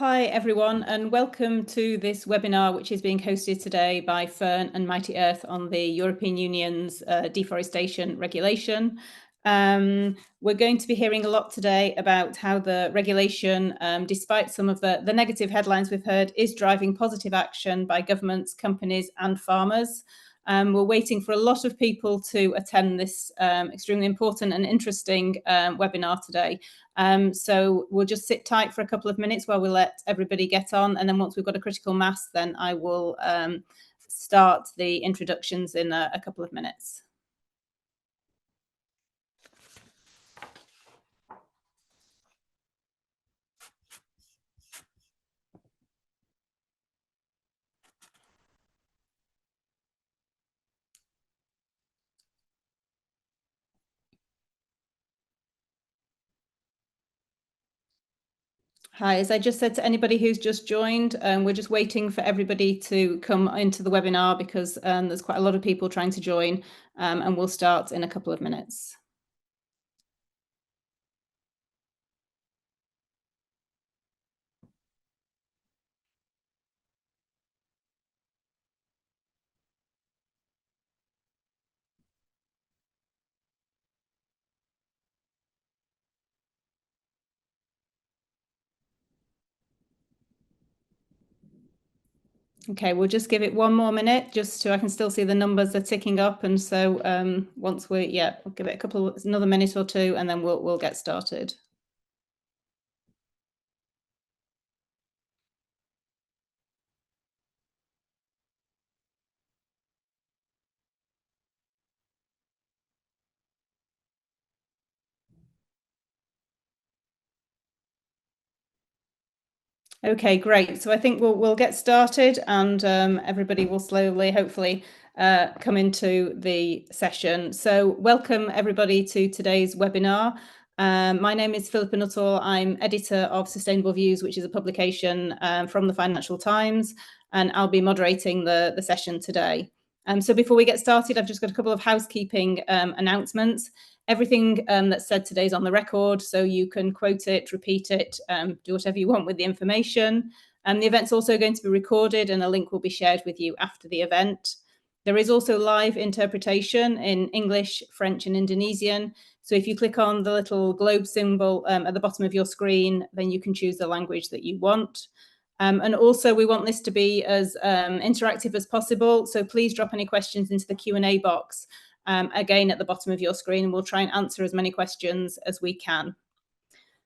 Hi everyone, and welcome to this webinar which is being hosted today by Fern and Mighty Earth on the European Union's Deforestation Regulation. We're going to be hearing a lot today about how the regulation, despite some of the negative headlines we've heard, is driving positive action by governments, companies and farmers. We're waiting for a lot of people to attend this extremely important and interesting webinar today. So we'll just sit tight for a couple of minutes while we let everybody get on. And then once we've got a critical mass, then I will start the introductions in a couple of minutes. Hi, as I just said to anybody who's just joined, we're just waiting for everybody to come into the webinar because there's quite a lot of people trying to join, and we'll start in a couple of minutes. Okay, we'll just give it one more minute just so I can still see the numbers are ticking up. And so once we'll give it another minute or two, and then we'll get started. Okay, great. So I think we'll get started, and everybody will slowly, hopefully, come into the session. So welcome everybody to today's webinar. My name is Philippa Nuttall. I'm editor of Sustainable Views, which is a publication from the Financial Times, and I'll be moderating the session today. So before we get started, I've just got a couple of housekeeping announcements. Everything that's said today is on the record, so you can quote it, repeat it, do whatever you want with the information. The event's also going to be recorded, and a link will be shared with you after the event. There is also live interpretation in English, French and Indonesian. So if you click on the little globe symbol at the bottom of your screen, then you can choose the language that you want. And also we want this to be as interactive as possible. So please drop any questions into the Q&A box again at the bottom of your screen, and we'll try and answer as many questions as we can.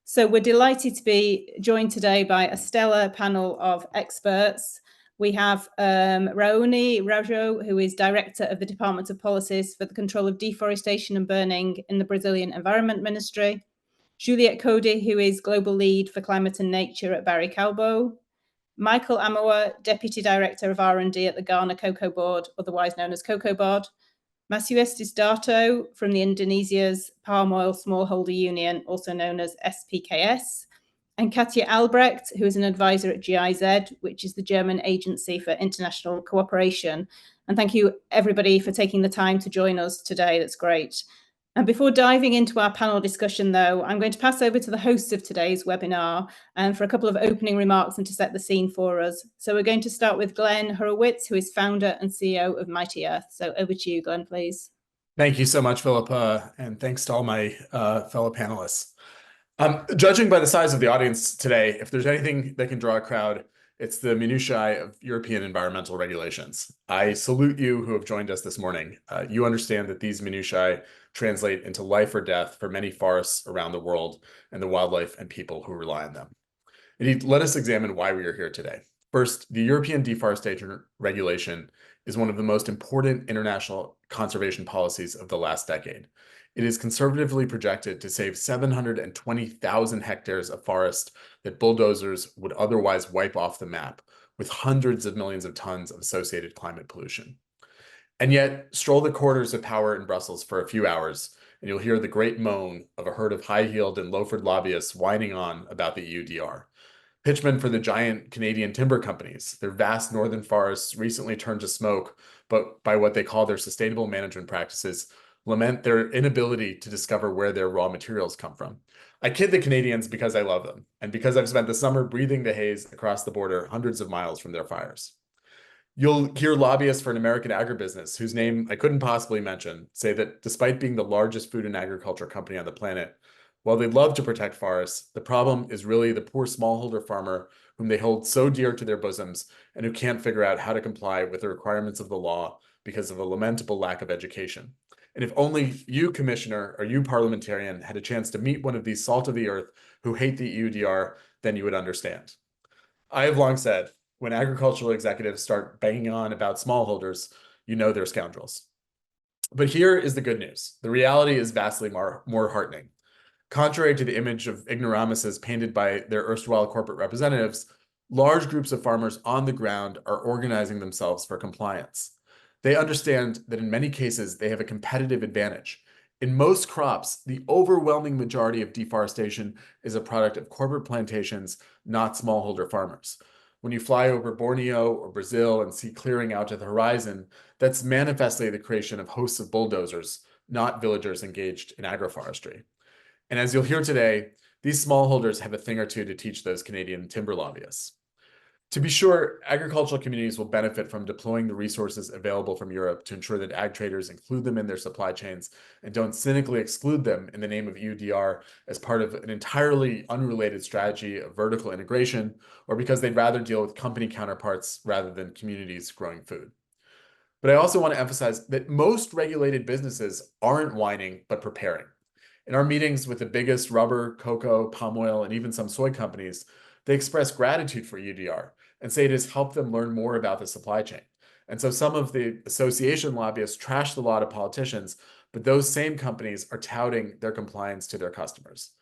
So we're delighted to be joined today by a stellar panel of experts. We have Raoni, Rajão, who is Director of the Department of Policies for the Control of Deforestation and Burning in the Brazilian Environment Ministry. Juliette, Cody, who is Global Lead for Climate and Nature at Barry Callebaut. Michael Amoah, Deputy Director of R&D at the Ghana Cocoa Board, otherwise known as Cocoa Board. Manseutus Darto from the Indonesia's Palm Oil Smallholder Union, also known as SPKS, and Katja Albrecht, who is an advisor at GIZ, which is the German Agency for International Cooperation. And thank you everybody for taking the time to join us today. That's great. And before diving into our panel discussion, though, I'm going to pass over to the hosts of today's webinar for a couple of opening remarks and to set the scene for us. So we're going to start with Glenn Horowitz, who is founder and CEO of Mighty Earth. So over to you, Glenn, please. Thank you so much, Philippa, and thanks to all my fellow panelists. Judging by the size of the audience today, if there's anything that can draw a crowd, it's the minutiae of European environmental regulations. I salute you who have joined us this morning. You understand that these minutiae translate into life or death for many forests around the world and the wildlife and people who rely on them. Indeed, let us examine why we are here today. First, the European Deforestation Regulation is one of the most important international conservation policies of the last decade. It is conservatively projected to save 720,000 hectares of forest that bulldozers would otherwise wipe off the map, with hundreds of millions of tons of associated climate pollution. And yet, stroll the corridors of power in Brussels for a few hours, and you'll hear the great moan of a herd of high-heeled and loafered lobbyists whining on about the EUDR. Pitchmen for the giant Canadian timber companies, their vast northern forests recently turned to smoke, but by what they call their sustainable management practices, lament their inability to discover where their raw materials come from. I kid the Canadians because I love them, and because I've spent the summer breathing the haze across the border hundreds of miles from their fires. You'll hear lobbyists for an American agribusiness, whose name I couldn't possibly mention, say that despite being the largest food and agriculture company on the planet, while they'd love to protect forests, the problem is really the poor smallholder farmer whom they hold so dear to their bosoms and who can't figure out how to comply with the requirements of the law because of a lamentable lack of education. And if only you, Commissioner, or you, Parliamentarian, had a chance to meet one of these salt of the earth who hate the EUDR, then you would understand. I have long said, when agricultural executives start banging on about smallholders, you know they're scoundrels. But here is the good news. The reality is vastly more heartening. Contrary to the image of ignoramuses painted by their erstwhile corporate representatives, large groups of farmers on the ground are organizing themselves for compliance. They understand that in many cases, they have a competitive advantage. In most crops, the overwhelming majority of deforestation is a product of corporate plantations, not smallholder farmers. When you fly over Borneo or Brazil and see clearing out to the horizon, that's manifestly the creation of hosts of bulldozers, not villagers engaged in agroforestry. And as you'll hear today, these smallholders have a thing or two to teach those Canadian timber lobbyists. To be sure, agricultural communities will benefit from deploying the resources available from Europe to ensure that ag traders include them in their supply chains and don't cynically exclude them in the name of EUDR as part of an entirely unrelated strategy of vertical integration, or because they'd rather deal with company counterparts rather than communities growing food. But I also want to emphasize that most regulated businesses aren't whining, but preparing. In our meetings with the biggest rubber, cocoa, palm oil, and even some soy companies, they express gratitude for EUDR and say it has helped them learn more about the supply chain. And so some of the association lobbyists trash the law to politicians, but those same companies are touting their compliance to their customers.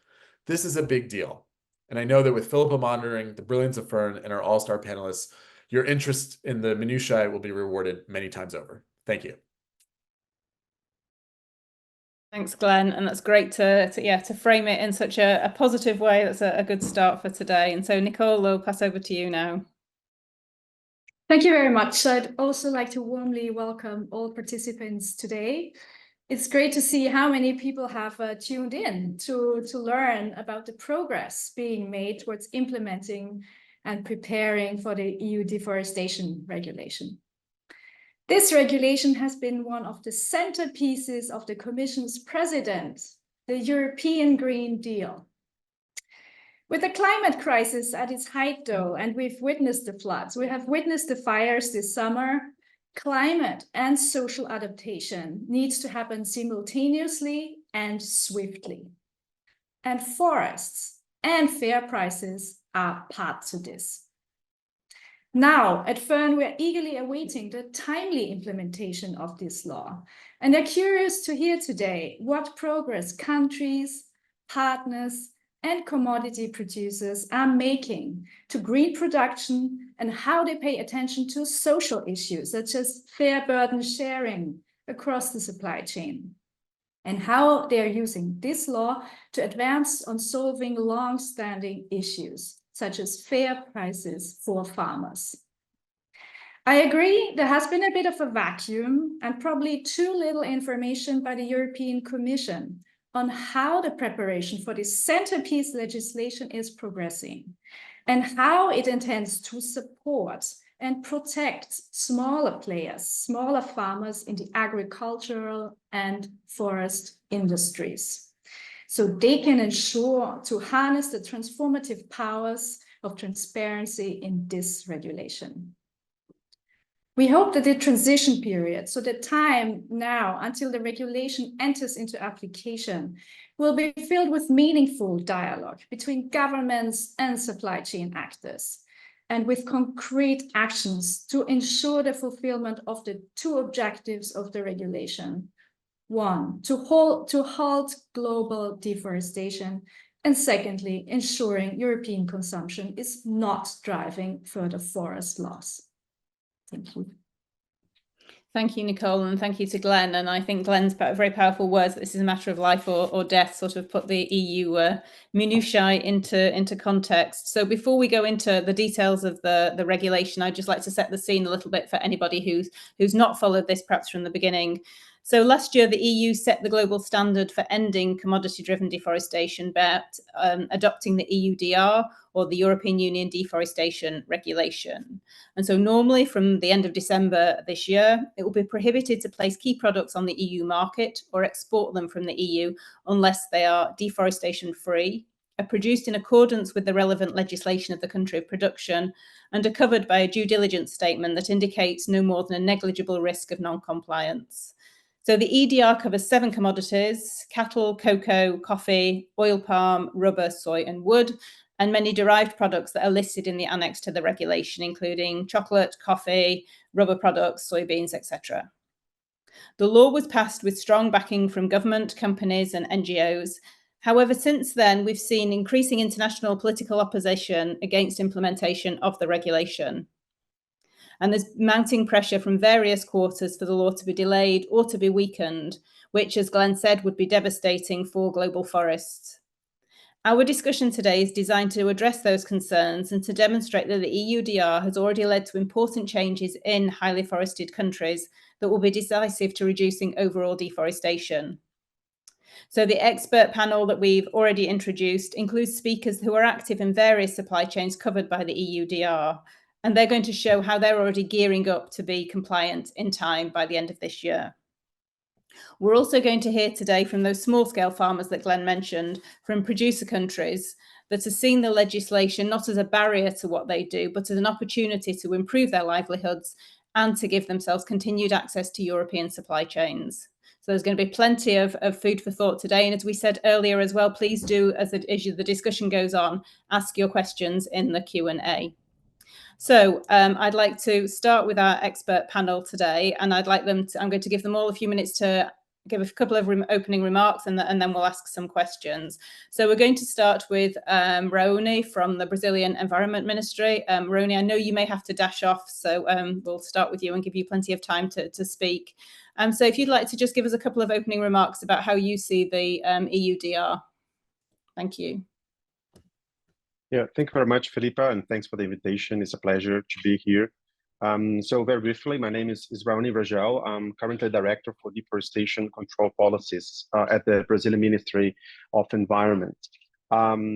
This is a big deal. And I know that with Philippa monitoring, the brilliance of Fern, and our all-star panelists, your interest in the minutiae will be rewarded many times over. Thank you. Thanks, Glenn, and that's great to frame it in such a positive way. That's a good start for today. And so, Nicole, I'll pass over to you now. Thank you very much. I'd also like to warmly welcome all participants today. It's great to see how many people have tuned in to learn about the progress being made towards implementing and preparing for the EU Deforestation Regulation. This regulation has been one of the centerpieces of the Commission's president, the European Green Deal. With the climate crisis at its height, though, and we've witnessed the floods, we have witnessed the fires this summer, climate and social adaptation needs to happen simultaneously and swiftly. And forests and fair prices are part to this. Now, at Fern, we're eagerly awaiting the timely implementation of this law, and are curious to hear today what progress countries, partners, and commodity producers are making to green production and how they pay attention to social issues such as fair burden sharing across the supply chain, and how they are using this law to advance on solving long-standing issues such as fair prices for farmers. I agree, there has been a bit of a vacuum and probably too little information by the European Commission on how the preparation for this centerpiece legislation is progressing and how it intends to support and protect smaller players, smaller farmers in the agricultural and forest industries, so they can ensure to harness the transformative powers of transparency in this regulation. We hope that the transition period, so the time now until the regulation enters into application, will be filled with meaningful dialogue between governments and supply chain actors, and with concrete actions to ensure the fulfillment of the two objectives of the regulation. One, to halt global deforestation, and secondly, ensuring European consumption is not driving further forest loss. Thank you. Thank you, Nicole, and thank you to Glenn. And I think Glenn's very powerful words that this is a matter of life or death sort of put the EU minutiae into context. So before we go into the details of the regulation, I'd just like to set the scene a little bit for anybody who's not followed this perhaps from the beginning. So last year, the EU set the global standard for ending commodity-driven deforestation by adopting the EUDR, or the European Union Deforestation Regulation. And so normally from the end of December this year, it will be prohibited to place key products on the EU market or export them from the EU unless they are deforestation-free, are produced in accordance with the relevant legislation of the country of production, and are covered by a due diligence statement that indicates no more than a negligible risk of non-compliance. So the EDR covers 7 commodities: cattle, cocoa, coffee, oil palm, rubber, soy, and wood, and many derived products that are listed in the annex to the regulation, including chocolate, coffee, rubber products, soybeans, etc. The law was passed with strong backing from government, companies, and NGOs. However, since then, we've seen increasing international political opposition against implementation of the regulation. And there's mounting pressure from various quarters for the law to be delayed or to be weakened, which, as Glenn said, would be devastating for global forests. Our discussion today is designed to address those concerns and to demonstrate that the EUDR has already led to important changes in highly forested countries that will be decisive to reducing overall deforestation. So the expert panel that we've already introduced includes speakers who are active in various supply chains covered by the EUDR, and they're going to show how they're already gearing up to be compliant in time by the end of this year. We're also going to hear today from those small-scale farmers that Glenn mentioned, from producer countries that have seen the legislation not as a barrier to what they do, but as an opportunity to improve their livelihoods and to give themselves continued access to European supply chains. So there's going to be plenty of food for thought today. And as we said earlier as well, please do, as the discussion goes on, ask your questions in the Q&A. So I'd like to start with our expert panel today, and I'm going to give them all a few minutes to give a couple of opening remarks, and then we'll ask some questions. So we're going to start with Raoni from the Brazilian Environment Ministry. Raoni, I know you may have to dash off, so we'll start with you and give you plenty of time to speak. So if you'd like to just give us a couple of opening remarks about how you see the EUDR. Thank you. Yeah, thank you very much, Philippa, and thanks for the invitation. It's a pleasure to be here. So very briefly, my name is Raoni Rajão. I'm currently Director for Deforestation Control Policies at the Brazilian Ministry of Environment. The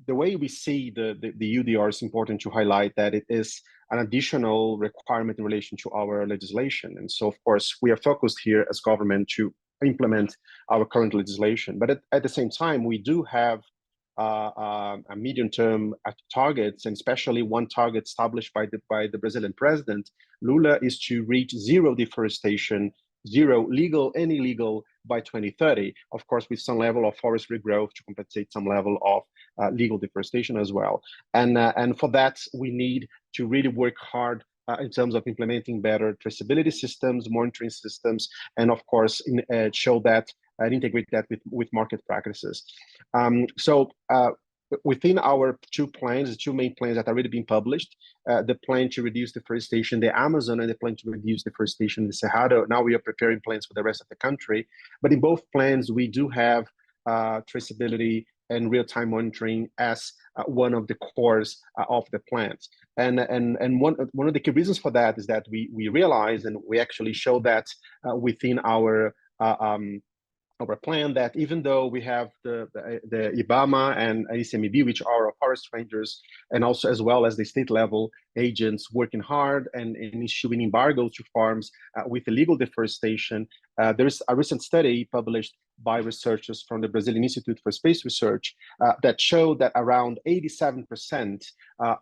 way we see the EUDR, is important to highlight that it is an additional requirement in relation to our legislation. And so, of course, we are focused here as government to implement our current legislation. But at the same time, we do have a medium-term targets, and especially one target established by the Brazilian president, Lula, is to reach zero deforestation, zero legal and illegal by 2030. Of course, with some level of forestry growth to compensate some level of legal deforestation as well. And for that, we need to really work hard in terms of implementing better traceability systems, monitoring systems, and of course, show that and integrate that with market practices. Within our two main plans that are already being published, the plan to reduce deforestation in the Amazon and the plan to reduce deforestation in the Cerrado. Now we are preparing plans for the rest of the country. But in both plans, we do have traceability and real-time monitoring as one of the cores of the plans. And one of the key reasons for that is that we realize, and we actually show that within our plan, that even though we have the IBAMA and ICMED, which are our forest rangers, and also as well as the state level agents working hard and issuing embargoes to farms with illegal deforestation, there's a recent study published by researchers from the Brazilian Institute for Space Research that showed that around 87%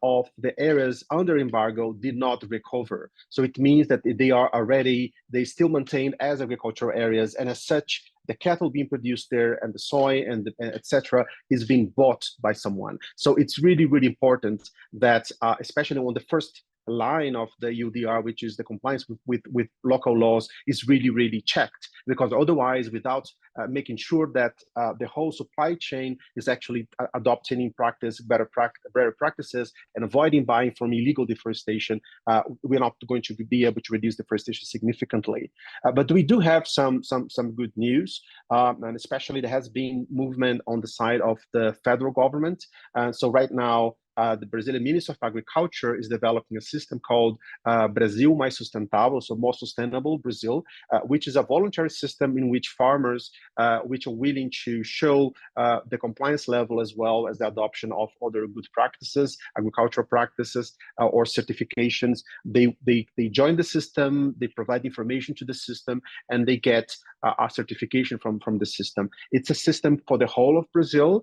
of the areas under embargo did not recover. So it means that they still maintained as agricultural areas, and as such, the cattle being produced there and the soy and etc. is being bought by someone. So it's really, really important that, especially on the first line of the EUDR, which is the compliance with local laws, is really, really checked, because otherwise, without making sure that the whole supply chain is actually adopting in practice better practices and avoiding buying from illegal deforestation, we're not going to be able to reduce deforestation significantly. But we do have some good news, and especially there has been movement on the side of the federal government. So right now, the Brazilian Ministry of Agriculture is developing a system called Brasil Mais Sustentável, so More Sustainable Brazil, which is a voluntary system in which farmers which are willing to show the compliance level as well as the adoption of other good practices, agricultural practices, or certifications. They join the system, they provide information to the system, and they get a certification from the system. It's a system for the whole of Brazil.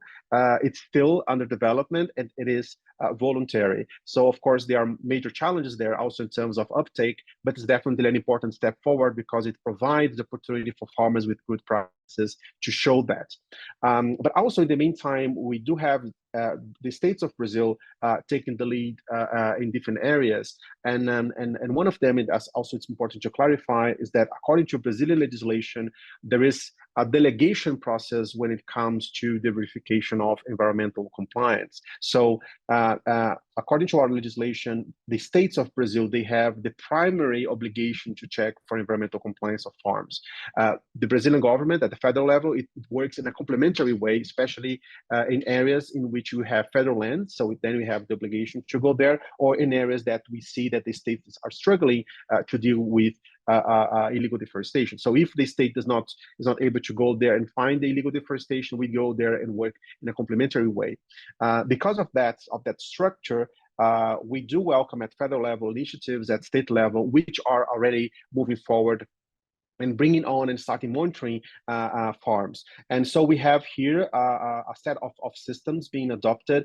It's still under development, and it is voluntary. So of course there are major challenges there also in terms of uptake, but it's definitely an important step forward because it provides the opportunity for farmers with good practices to show that. But also in the meantime, we do have the states of Brazil taking the lead in different areas. And one of them, also it's important to clarify, is that according to Brazilian legislation, there is a delegation process when it comes to the verification of environmental compliance. So according to our legislation, the states of Brazil, they have the primary obligation to check for environmental compliance of farms. The Brazilian government at the federal level, it works in a complementary way, especially in areas in which you have federal land. So then we have the obligation to go there, or in areas that we see that the states are struggling to deal with illegal deforestation. So if the state is not able to go there and find the illegal deforestation, we go there and work in a complementary way. Because of that structure, we do welcome at federal level initiatives at state level, which are already moving forward and bringing on and starting monitoring farms. And so we have here a set of systems being adopted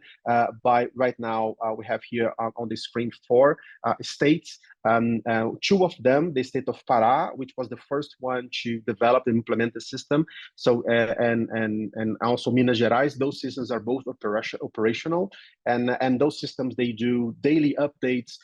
by, right now, we have here on the screen 4 states. 2 of them, the state of Pará, which was the first one to develop and implement the system. So and also Minas Gerais, those systems are both operational, and those systems, they do daily updates,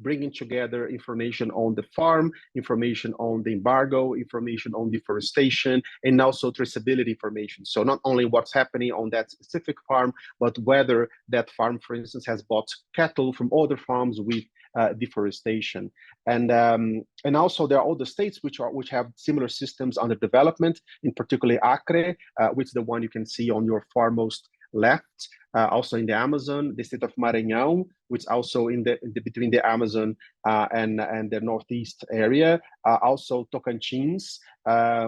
bringing together information on the farm, information on the embargo, information on deforestation, and also traceability information. So not only what's happening on that specific farm, but whether that farm, for instance, has bought cattle from other farms with deforestation. And also there are other states which have similar systems under development, in particular Acre, which is the one you can see on your farmost left, also in the Amazon, the state of Maranhão, which also in between the Amazon and the northeast area, also Tocantins,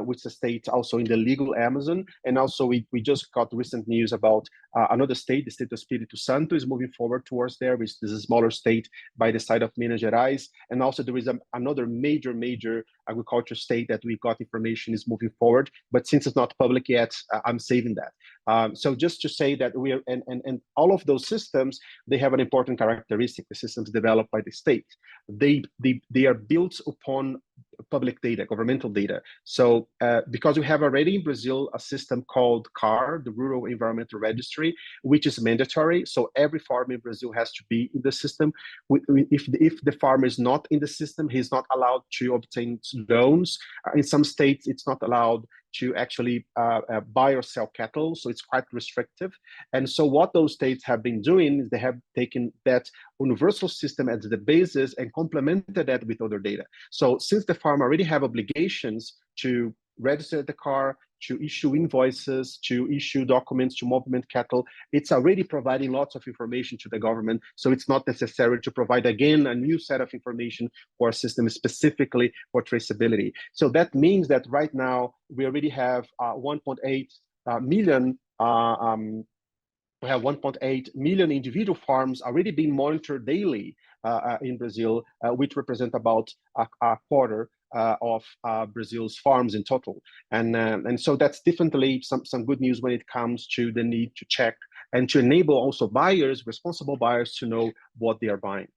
which is a state also in the legal Amazon, and also we just got recent news about another state, the state of Espírito Santo, is moving forward towards there, which is a smaller state by the side of Minas Gerais, and also there is another major agriculture state that we got information is moving forward, but since it's not public yet, I'm saving that. So just to say that we are, and all of those systems, they have an important characteristic. The systems developed by the state, they are built upon public data, governmental data. So because we have already in Brazil a system called CAR, the Rural Environmental Registry, which is mandatory. So every farmer in Brazil has to be in the system. If the farmer is not in the system, he's not allowed to obtain loans. In some states, it's not allowed to actually buy or sell cattle, so it's quite restrictive. And so what those states have been doing is they have taken that universal system as the basis and complemented that with other data. So since the farmer already have obligations to register the car, to issue invoices, to issue documents, to movement cattle, it's already providing lots of information to the government. So it's not necessary to provide again a new set of information for a system specifically for traceability. So that means that right now we already have 1.8 million. We have 1.8 million individual farms already being monitored daily in Brazil, which represent about a quarter of Brazil's farms in total. And so that's definitely some good news when it comes to the need to check and to enable also buyers, responsible buyers, to know what they are buying.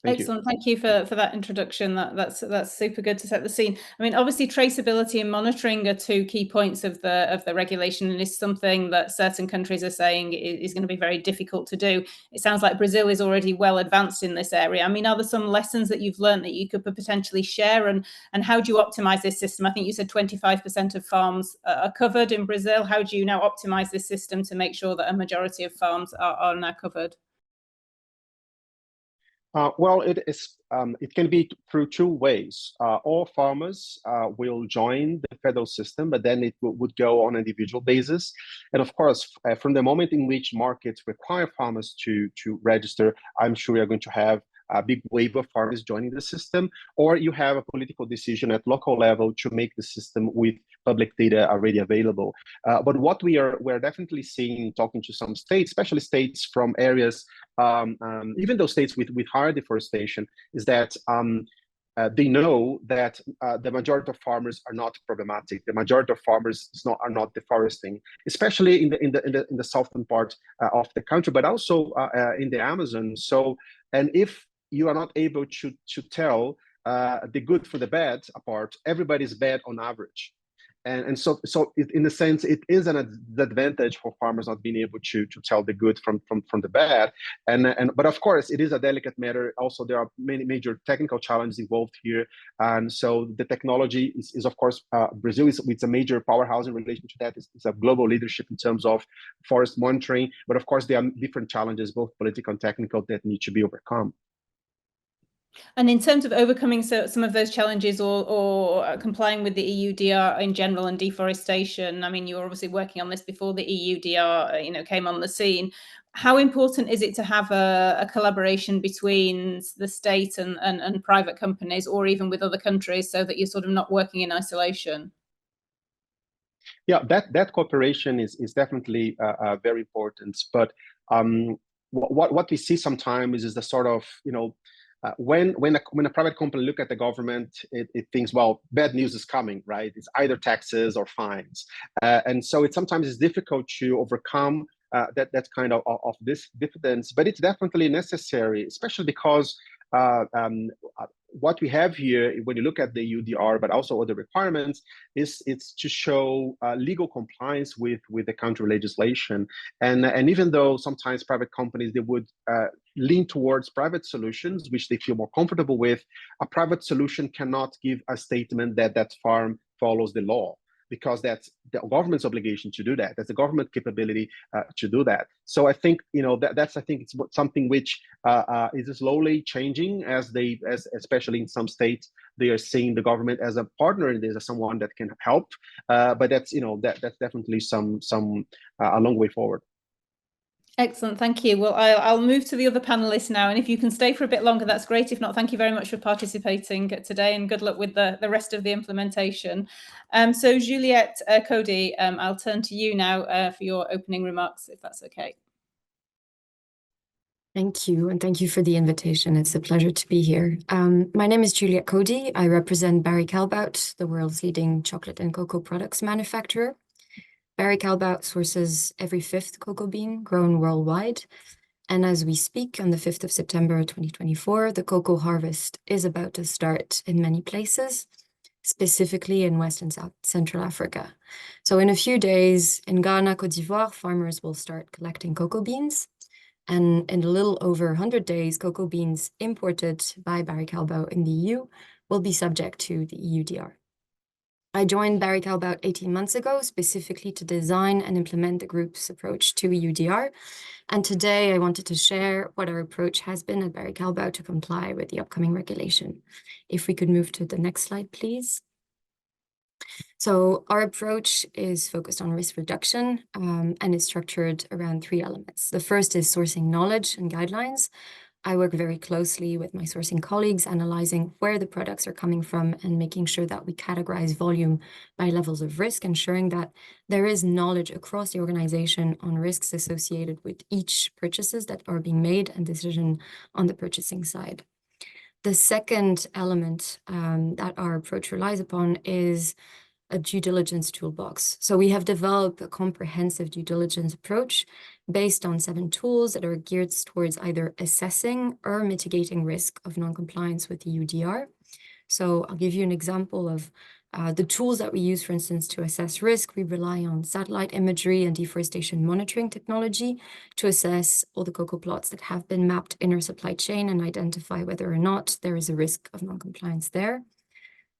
Excellent. Thank you for that introduction. That's super good to set the scene. I mean, obviously, traceability and monitoring are 2 key points of the regulation, and is something that certain countries are saying is going to be very difficult to do. It sounds like Brazil is already well advanced in this area. I mean, are there some lessons that you've learned that you could potentially share, and how do you optimize this system? I think you said 25% of farms are covered in Brazil. How do you now optimize this system to make sure that a majority of farms are now covered? Well, it can be through two ways. All farmers will join the federal system, but then it would go on an individual basis. And of course, from the moment in which markets require farmers to register, I'm sure you're going to have a big wave of farmers joining the system, or you have a political decision at local level to make the system with public data already available. But what we're definitely seeing, talking to some states, especially states from areas, even those states with higher deforestation, is that they know that the majority of farmers are not problematic. The majority of farmers are not deforesting, especially in the southern part of the country, but also in the Amazon. So, and if you are not able to tell the good from the bad apart, everybody's bad on average. And so in a sense, it is an advantage for farmers not being able to tell the good from the bad. But of course, it is a delicate matter. Also, there are many major technical challenges involved here. And so the technology is of course, Brazil is a major powerhouse in relation to that. It's a global leadership in terms of forest monitoring. But of course, there are different challenges, both political and technical, that need to be overcome. And in terms of overcoming some of those challenges or complying with the EUDR in general and deforestation, I mean, you were obviously working on this before the EUDR, came on the scene. How important is it to have a collaboration between the state and private companies, or even with other countries, so that you're sort of not working in isolation? Yeah, that cooperation is definitely very important. But what we see sometimes is the sort of, when a private company look at the government, it thinks, well, bad news is coming, right? It's either taxes or fines, and so sometimes it's difficult to overcome that kind of this diffidence. But it's definitely necessary, especially because what we have here, when you look at the EUDR, but also other requirements, it's to show legal compliance with the country legislation. And even though sometimes private companies, they would lean towards private solutions, which they feel more comfortable with, a private solution cannot give a statement that farm follows the law, because that's the government's obligation to do that. That's the government capability to do that. So I think I think it's something which is slowly changing, especially in some states, they are seeing the government as a partner in this, as someone that can help. But that's that's definitely a long way forward. Excellent, thank you. Well, I'll move to the other panelists now, and if you can stay for a bit longer, that's great. If not, thank you very much for participating today, and good luck with the rest of the implementation. So Juliette, Cody, I'll turn to you now for your opening remarks, if that's okay. Thank you, and thank you for the invitation. It's a pleasure to be here. My name is Juliette Cody. I represent Barry Callebaut, the world's leading chocolate and cocoa products manufacturer. Barry Callebaut sources every 5th cocoa bean grown worldwide. And as we speak, on the 5th of September 2024, the cocoa harvest is about to start in many places, specifically in West and South Central Africa. So in a few days, in Ghana, Côte d'Ivoire, farmers will start collecting cocoa beans. And in a little over 100 days, cocoa beans imported by Barry Callebaut in the EU will be subject to the EUDR. I joined Barry Callebaut 18 months ago, specifically to design and implement the group's approach to EUDR. And today I wanted to share what our approach has been at Barry Callebaut to comply with the upcoming regulation. If we could move to the next slide, please. So our approach is focused on risk reduction and is structured around 3 elements. The first is sourcing knowledge and guidelines. I work very closely with my sourcing colleagues, analyzing where the products are coming from and making sure that we categorize volume by levels of risk, ensuring that there is knowledge across the organization on risks associated with each purchases that are being made and decision on the purchasing side. The second element that our approach relies upon is a due diligence toolbox. So we have developed a comprehensive due diligence approach based on 7 tools that are geared towards either assessing or mitigating risk of non-compliance with the EUDR. So I'll give you an example of the tools that we use, for instance, to assess risk. We rely on satellite imagery and deforestation monitoring technology to assess all the cocoa plots that have been mapped in our supply chain and identify whether or not there is a risk of non-compliance there.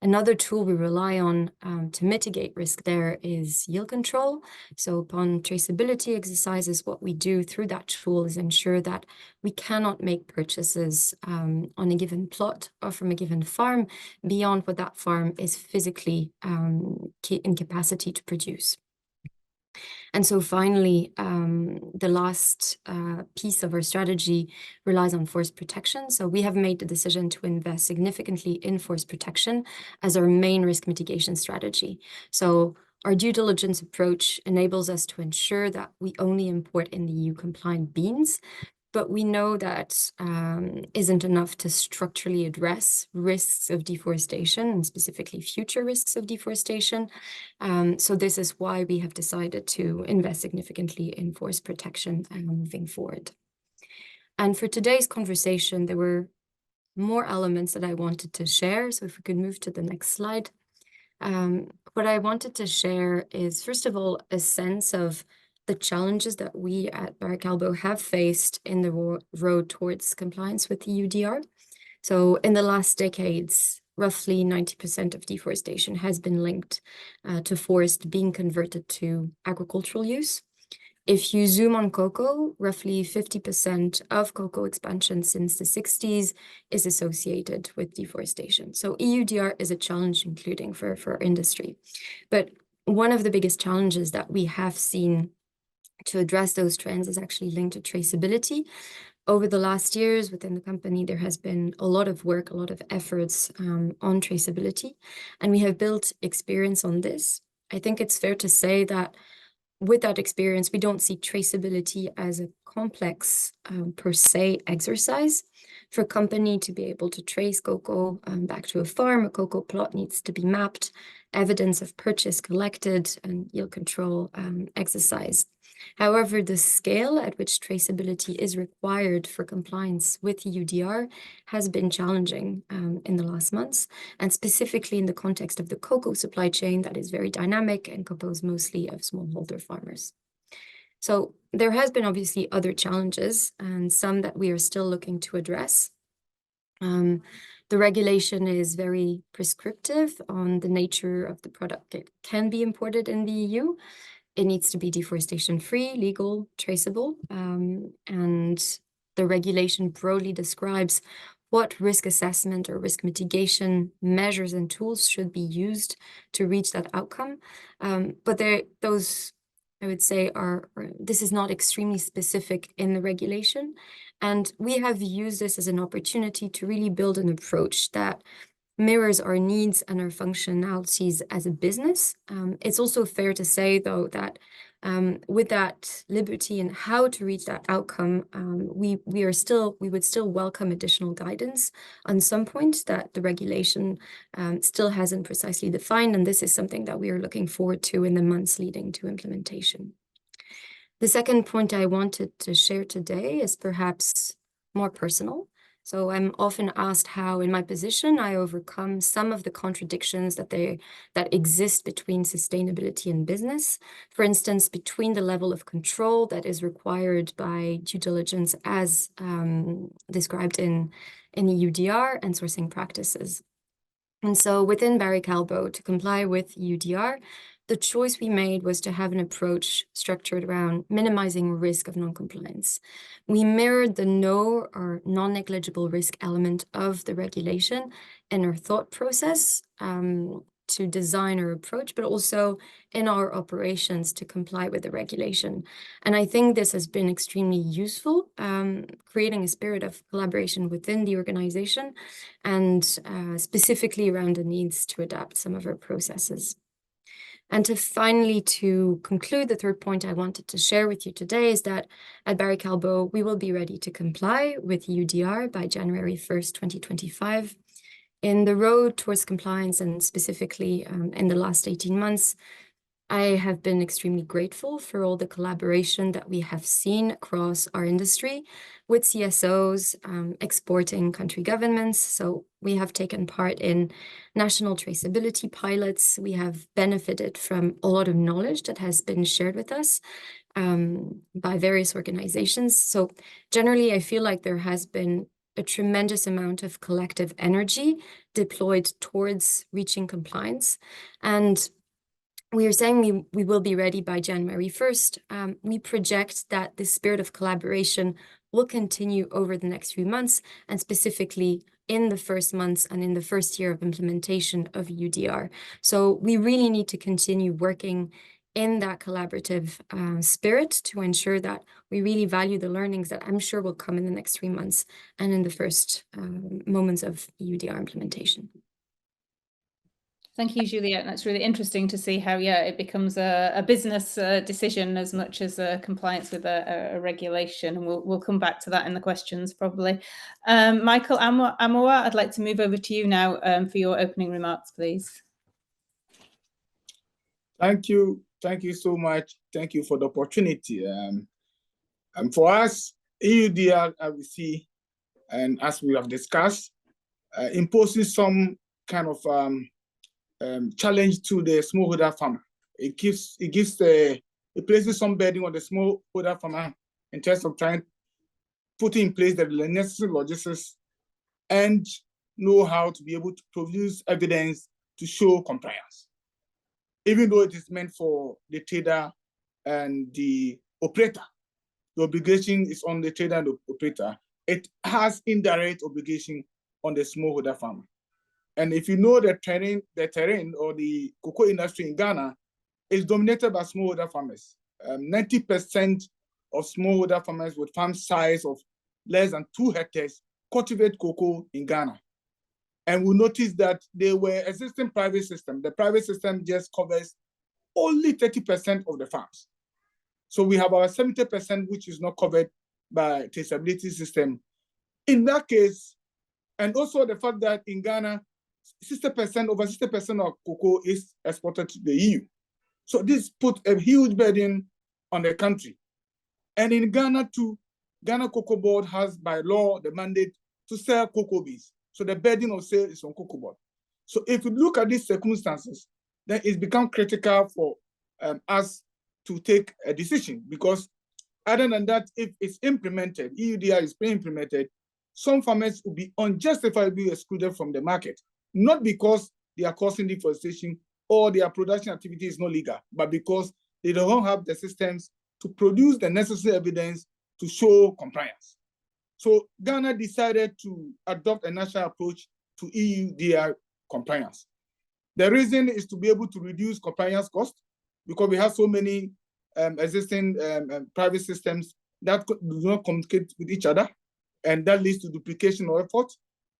Another tool we rely on to mitigate risk there is yield control. So upon traceability exercises, what we do through that tool is ensure that we cannot make purchases on a given plot or from a given farm beyond what that farm is physically in capacity to produce. And so finally, the last piece of our strategy relies on forest protection. So we have made the decision to invest significantly in forest protection as our main risk mitigation strategy. So our due diligence approach enables us to ensure that we only import in the EU compliant beans, but we know that isn't enough to structurally address risks of deforestation and specifically future risks of deforestation. So this is why we have decided to invest significantly in forest protection moving forward. And for today's conversation, there were more elements that I wanted to share. So if we could move to the next slide. What I wanted to share is, first of all, a sense of the challenges that we at Callebaut have faced in the road towards compliance with the EUDR. So in the last decades, roughly 90% of deforestation has been linked to forest being converted to agricultural use. If you zoom on cocoa, roughly 50% of cocoa expansion since the 60s is associated with deforestation. So EUDR is a challenge, including for our industry. But one of the biggest challenges that we have seen to address those trends is actually linked to traceability. Over the last years within the company, there has been a lot of work, a lot of efforts on traceability, and we have built experience on this. I think it's fair to say that with that experience, we don't see traceability as a complex per se exercise. For a company to be able to trace cocoa back to a farm, a cocoa plot needs to be mapped, evidence of purchase collected, and yield control exercised. However, the scale at which traceability is required for compliance with EUDR has been challenging in the last months, and specifically in the context of the cocoa supply chain that is very dynamic and composed mostly of smallholder farmers. So there has been obviously other challenges and some that we are still looking to address. The regulation is very prescriptive on the nature of the product that can be imported in the EU. It needs to be deforestation-free, legal, traceable, and the regulation broadly describes what risk assessment or risk mitigation measures and tools should be used to reach that outcome. But those, I would say, this is not extremely specific in the regulation. And we have used this as an opportunity to really build an approach that mirrors our needs and our functionalities as a business. It's also fair to say, though, that with that liberty and how to reach that outcome, we would still welcome additional guidance on some point that the regulation still hasn't precisely defined, and this is something that we are looking forward to in the months leading to implementation. The second point I wanted to share today is perhaps more personal. So I'm often asked how, in my position, I overcome some of the contradictions that exist between sustainability and business. For instance, between the level of control that is required by due diligence as described in EUDR and sourcing practices. And so within Callebaut, to comply with EUDR, the choice we made was to have an approach structured around minimizing risk of non-compliance. We mirrored the no or non-negligible risk element of the regulation in our thought process to design our approach, but also in our operations to comply with the regulation. And I think this has been extremely useful, creating a spirit of collaboration within the organization and specifically around the needs to adapt some of our processes. And to conclude, the third point I wanted to share with you today is that at Callebaut, we will be ready to comply with EUDR by January 1st, 2025. In the road towards compliance, and specifically in the last 18 months, I have been extremely grateful for all the collaboration that we have seen across our industry with CSOs, exporting country governments. So we have taken part in national traceability pilots. We have benefited from a lot of knowledge that has been shared with us by various organizations. So generally, I feel like there has been a tremendous amount of collective energy deployed towards reaching compliance. And we are saying we will be ready by January 1st. We project that the spirit of collaboration will continue over the next few months, and specifically in the first months and in the first year of implementation of EUDR. So we really need to continue working in that collaborative spirit to ensure that we really value the learnings that I'm sure will come in the next 3 months and in the first moments of EUDR implementation. Thank you, Juliette. That's really interesting to see how, it becomes a business decision as much as a compliance with a regulation. And we'll come back to that in the questions probably. Michael Amoah, I'd like to move over to you now for your opening remarks, please. Thank you. Thank you so much. Thank you for the opportunity. And for us, EUDR, as we see, and as we have discussed, imposes some kind of challenge to the smallholder farmer. It places some burden on the smallholder farmer in terms of trying to put in place the necessary logistics and know how to be able to produce evidence to show compliance. Even though it is meant for the trader and the operator, the obligation is on the trader and the operator. It has indirect obligation on the smallholder farmer. And if you know the terrain or the cocoa industry in Ghana is dominated by smallholder farmers. 90% of smallholder farmers with farm size of less than 2 hectares cultivate cocoa in Ghana. And we noticed that there were existing private system. The private system just covers only 30% of the farms. So we have our 70%, which is not covered by traceability system. In that case, and also the fact that in Ghana, over 60% of cocoa is exported to the EU. So this put a huge burden on the country. And in Ghana too, Ghana Cocoa Board has by law the mandate to sell cocoa beans. So the burden of sale is on Cocoa Board. So if you look at these circumstances, then it's become critical for us to take a decision, because other than that, if it's implemented, EUDR is being implemented, some farmers will be unjustifiably excluded from the market, not because they are causing deforestation or their production activity is not legal, but because they don't have the systems to produce the necessary evidence to show compliance. So Ghana decided to adopt a national approach to EUDR compliance. The reason is to be able to reduce compliance costs, because we have so many existing private systems that do not communicate with each other, and that leads to duplication of effort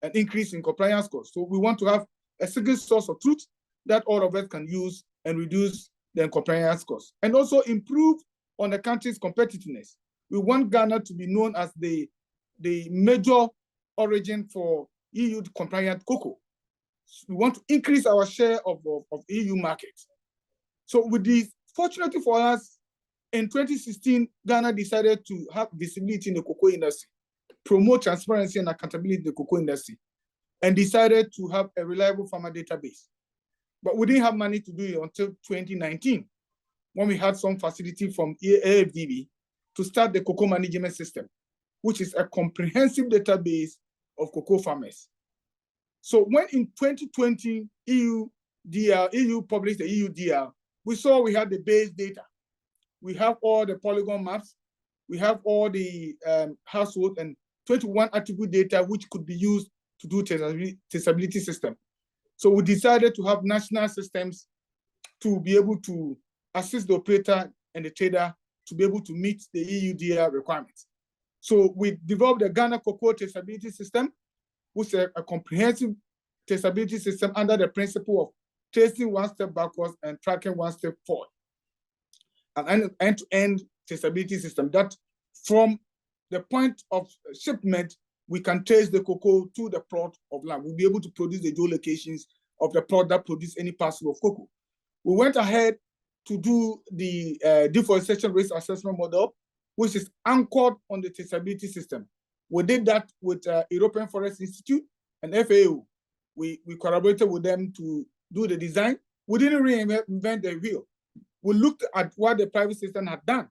and increase in compliance costs. So we want to have a single source of truth that all of us can use and reduce the compliance costs, and also improve on the country's competitiveness. We want Ghana to be known as the major origin for EU compliant cocoa. We want to increase our share of EU markets. So with this, fortunately for us, in 2016, Ghana decided to have visibility in the cocoa industry, promote transparency and accountability in the cocoa industry, and decided to have a reliable farmer database. But we didn't have money to do it until 2019, when we had some facility from AFDB to start the cocoa management system, which is a comprehensive database of cocoa farmers. So when in 2020, EU published the EUDR, we saw we had the base data. We have all the polygon maps. We have all the household and 21 attribute data, which could be used to do traceability system. So we decided to have national systems to be able to assist the operator and the trader to be able to meet the EUDR requirements. So we developed the Ghana Cocoa Traceability System, which is a comprehensive traceability system under the principle of tracing one step backwards and tracking one step forward. An end-to-end traceability system that from the point of shipment, we can trace the cocoa to the plot of land. We'll be able to produce the geolocations of the plot that produce any parcel of cocoa. We went ahead to do the deforestation risk assessment model, which is anchored on the traceability system. We did that with European Forest Institute and FAO. We collaborated with them to do the design. We didn't reinvent the wheel. We looked at what the private system had done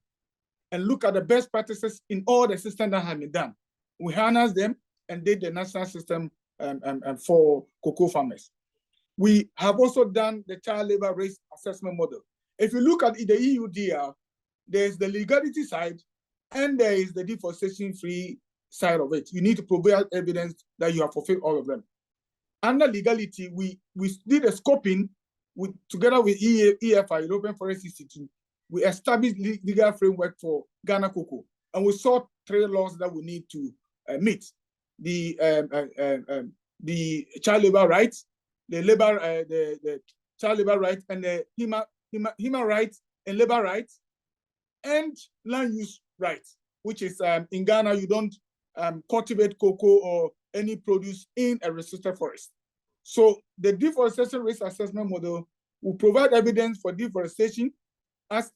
and look at the best practices in all the systems that have been done. We harnessed them and did the national system for cocoa farmers. We have also done the child labor risk assessment model. If you look at the EUDR, there's the legality side and there is the deforestation-free side of it. You need to provide evidence that you have fulfilled all of them. Under legality, we did a scoping together with EFI, European Forest Institute. We established legal framework for Ghana cocoa, and we saw 3 laws that we need to meet: the child labor rights, the child labor rights, and the human rights and labor rights, and land use rights, which is in Ghana you don't cultivate cocoa or any produce in a restricted forest. So the deforestation risk assessment model will provide evidence for deforestation as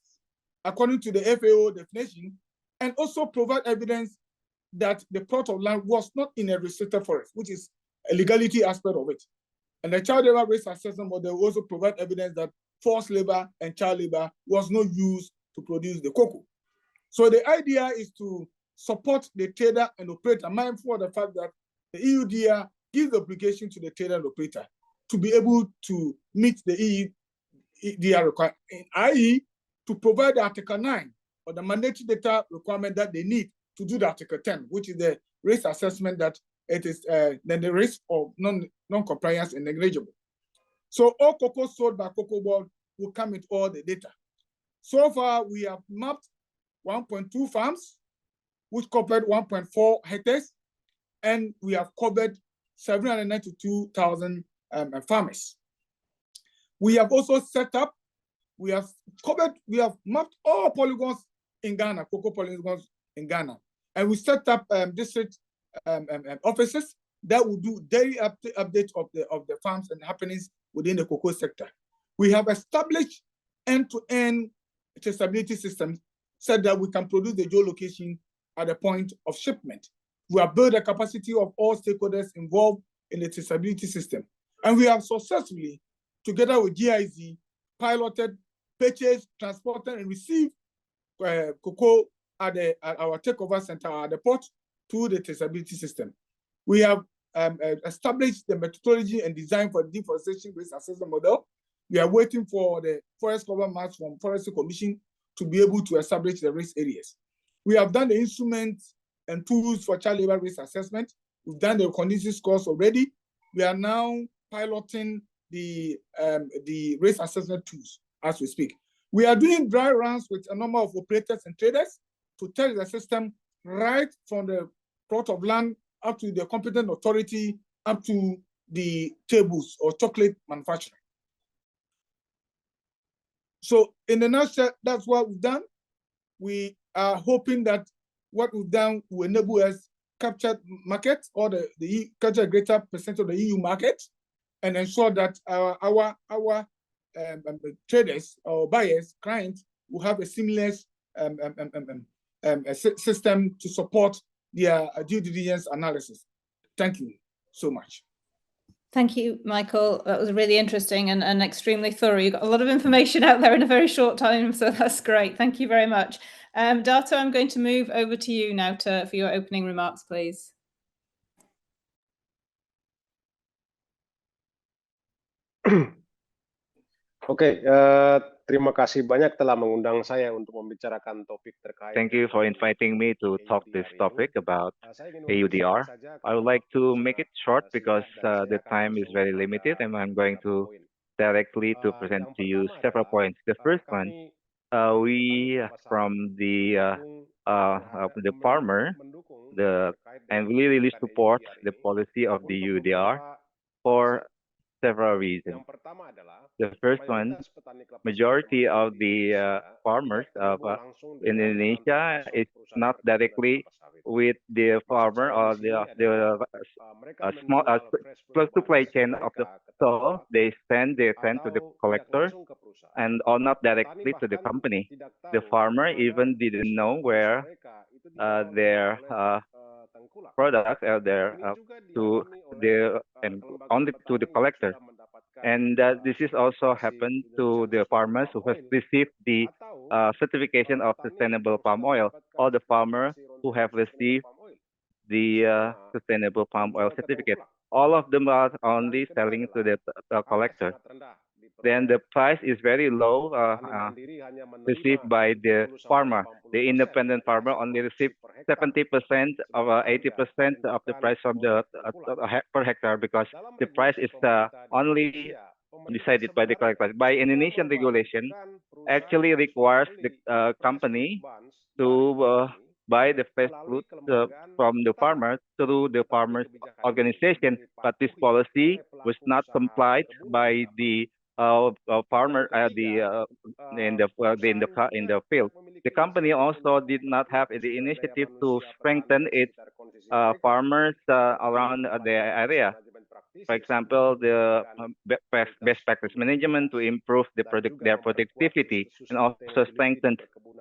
according to the FAO definition, and also provide evidence that the plot of land was not in a restricted forest, which is a legality aspect of it. And the child labor risk assessment model will also provide evidence that forced labor and child labor was not used to produce the cocoa. So the idea is to support the trader and operator, mindful of the fact that the EUDR gives the obligation to the trader and operator to be able to meet the EUDR requirement, i.e., to provide the Article 9 or the mandatory data requirement that they need to do the Article 10, which is the risk assessment that it is then the risk of non-compliance is negligible. So all cocoa sold by Cocoa Board will come with all the data. So far, we have mapped 1.2 farms, which covered 1.4 hectares, and we have covered 792,000 farmers. We have also set up, we have mapped all polygons in Ghana, cocoa polygons in Ghana, and we set up district offices that will do daily update of the farms and happenings within the cocoa sector. We have established end-to-end traceability systems so that we can produce the geolocation at the point of shipment. We have built the capacity of all stakeholders involved in the traceability system. And we have successfully, together with GIZ, piloted, purchased, transported, and received cocoa at our takeover center at the port through the traceability system. We have established the methodology and design for the deforestation risk assessment model. We are waiting for the forest cover maps from Forestry Commission to be able to establish the risk areas. We have done the instruments and tools for child labor risk assessment. We've done the condition scores already. We are now piloting the risk assessment tools as we speak. We are doing dry runs with a number of operators and traders to test the system right from the plot of land up to the competent authority, up to the tables or chocolate manufacturing. So in a nutshell, that's what we've done. We are hoping that what we've done will enable us capture market or capture a greater percent of the EU market and ensure that our traders or buyers, clients will have a seamless system to support their due diligence analysis. Thank you so much. Thank you, Michael. That was really interesting and extremely thorough. You got a lot of information out there in a very short time, so that's great. Thank you very much. Darto, I'm going to move over to you now for your opening remarks, please. Oke, terima kasih banyak telah mengundang saya untuk membicarakan topik terkait. Thank you for inviting me to talk this topic about EUDR. I would like to make it short because the time is very limited, and I'm going to directly to present to you several points. The first one, we from the farmer, and we really support the policy of the EUDR for several reasons. The first one, majority of the farmers of Indonesia is not directly with the farmer or the small close supply chain of the soil. They send to the collector and or not directly to the company. The farmer even didn't know where their products are there and only to the collector. And this is also happened to the farmers who have received the certification of sustainable palm oil, or the farmer who have received the sustainable palm oil certificate. All of them are only selling to the collector. Then the price is very low, received by the farmer. The independent farmer only receives 70% of 80% of the price from the per hectare, because the price is only decided by the collector. By Indonesian regulation, actually requires the company to buy the fresh fruit from the farmer through the farmers organization, but this policy was not complied by the farmer in the field. The company also did not have the initiative to strengthen its farmers around the area. For example, the best practice management to improve their productivity, and also strengthen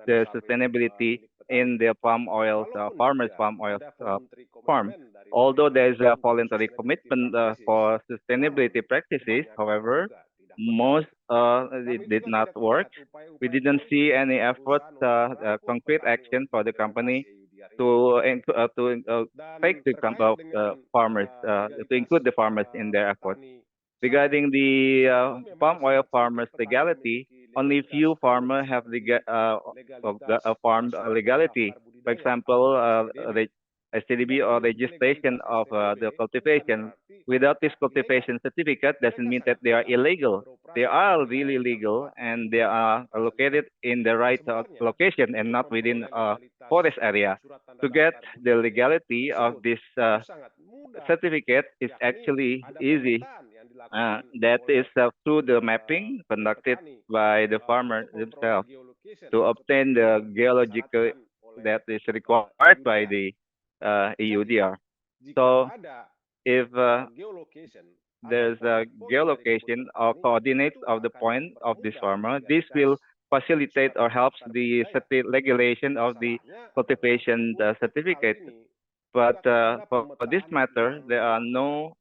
the sustainability in the palm oil farmers' palm oil farm. Although there is a voluntary commitment for sustainability practices, however, most it did not work. We didn't see any effort, concrete action for the company to take the farmers, to include the farmers in their effort. Regarding the palm oil farmers' legality, only few farmers have farm legality. For example, the STDB or registration of the cultivation. Without this cultivation certificate doesn't mean that they are illegal. They are really legal, and they are located in the right location and not within a forest area. To get the legality of this certificate is actually easy. That is through the mapping conducted by the farmer themselves to obtain the geological that is required by the EUDR. So if there's a geolocation or coordinates of the point of this farmer, this will facilitate or helps the regulation of the cultivation certificate. But for this matter, there are no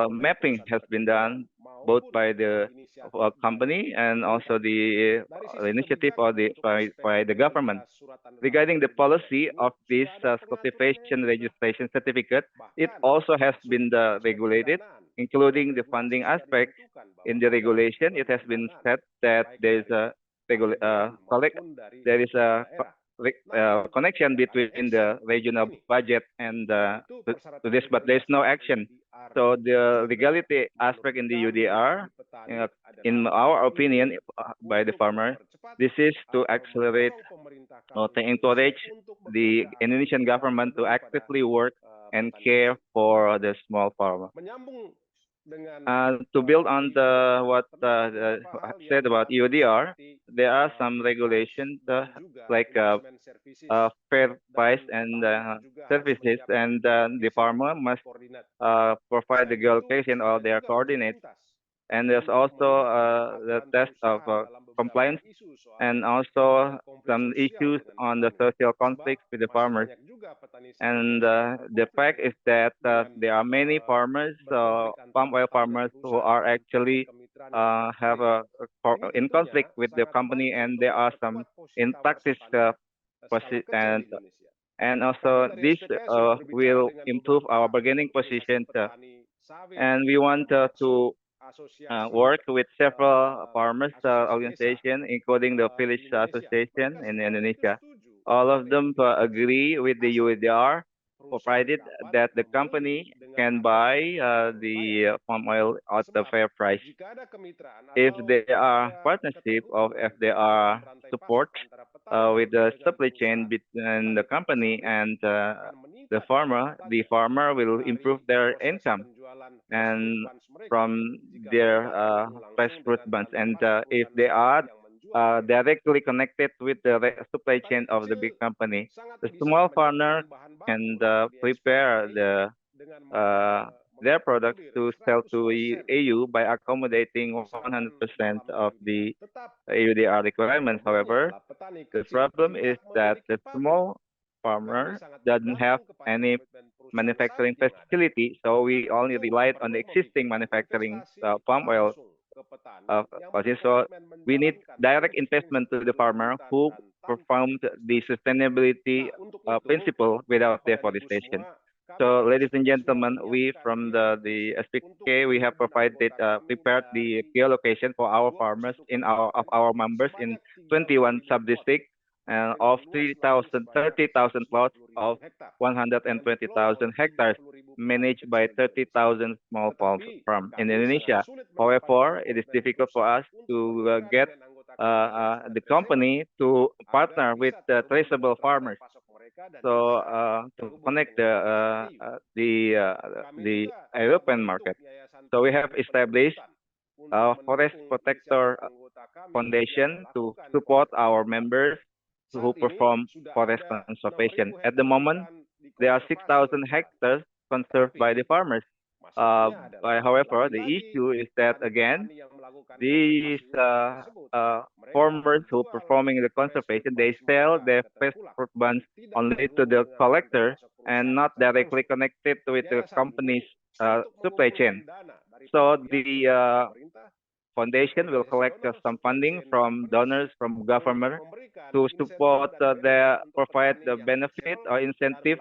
mapping has been done both by the company and also the initiative or by the government. Regarding the policy of this cultivation registration certificate, it also has been regulated, including the funding aspect. In the regulation, it has been said that there is a connection between the regional budget and to this, but there's no action. So the legality aspect in the UDR, in our opinion, by the farmer, this is to accelerate or to encourage the Indonesian government to actively work and care for the small farmer. To build on what I said about EUDR, there are some regulations like fair price and services, and the farmer must provide the geolocation or their coordinates. And there's also the test of compliance, and also some issues on the social conflicts with the farmers. And the fact is that there are many farmers, palm oil farmers, who are actually in conflict with the company, and there are some in practice and also this will improve our bargaining position, and we want to work with several farmers organizations, including the Village Association in Indonesia. All of them agree with the UDR, provided that the company can buy the palm oil at a fair price. If there are partnership or if there are support with the supply chain between the company and the farmer will improve their income and from their fresh fruit buns. And if they are directly connected with the supply chain of the big company, the small farmer can prepare their products to sell to EU by accommodating 100% of the EUDR requirements. However, the problem is that the small farmer doesn't have any manufacturing facility, so we only relied on the existing manufacturing palm oil. So we need direct investment to the farmer who performed the sustainability principle without deforestation. So, ladies and gentlemen, we from the SPK, we have provided prepared the geolocation for our farmers in our members in 21 sub-districts of 30,000 plots of 120,000 hectares managed by 30,000 small farms in Indonesia. However, it is difficult for us to get the company to partner with the traceable farmers. So to connect the European market, so we have established a forest protector foundation to support our members who perform forest conservation. At the moment, there are 6,000 hectares conserved by the farmers. However, the issue is that again, these farmers who are performing the conservation, they sell their pest fruit bunch only to the collector and not directly connected with the company's supply chain. So the foundation will collect some funding from donors, from government, to support provide the benefit or incentive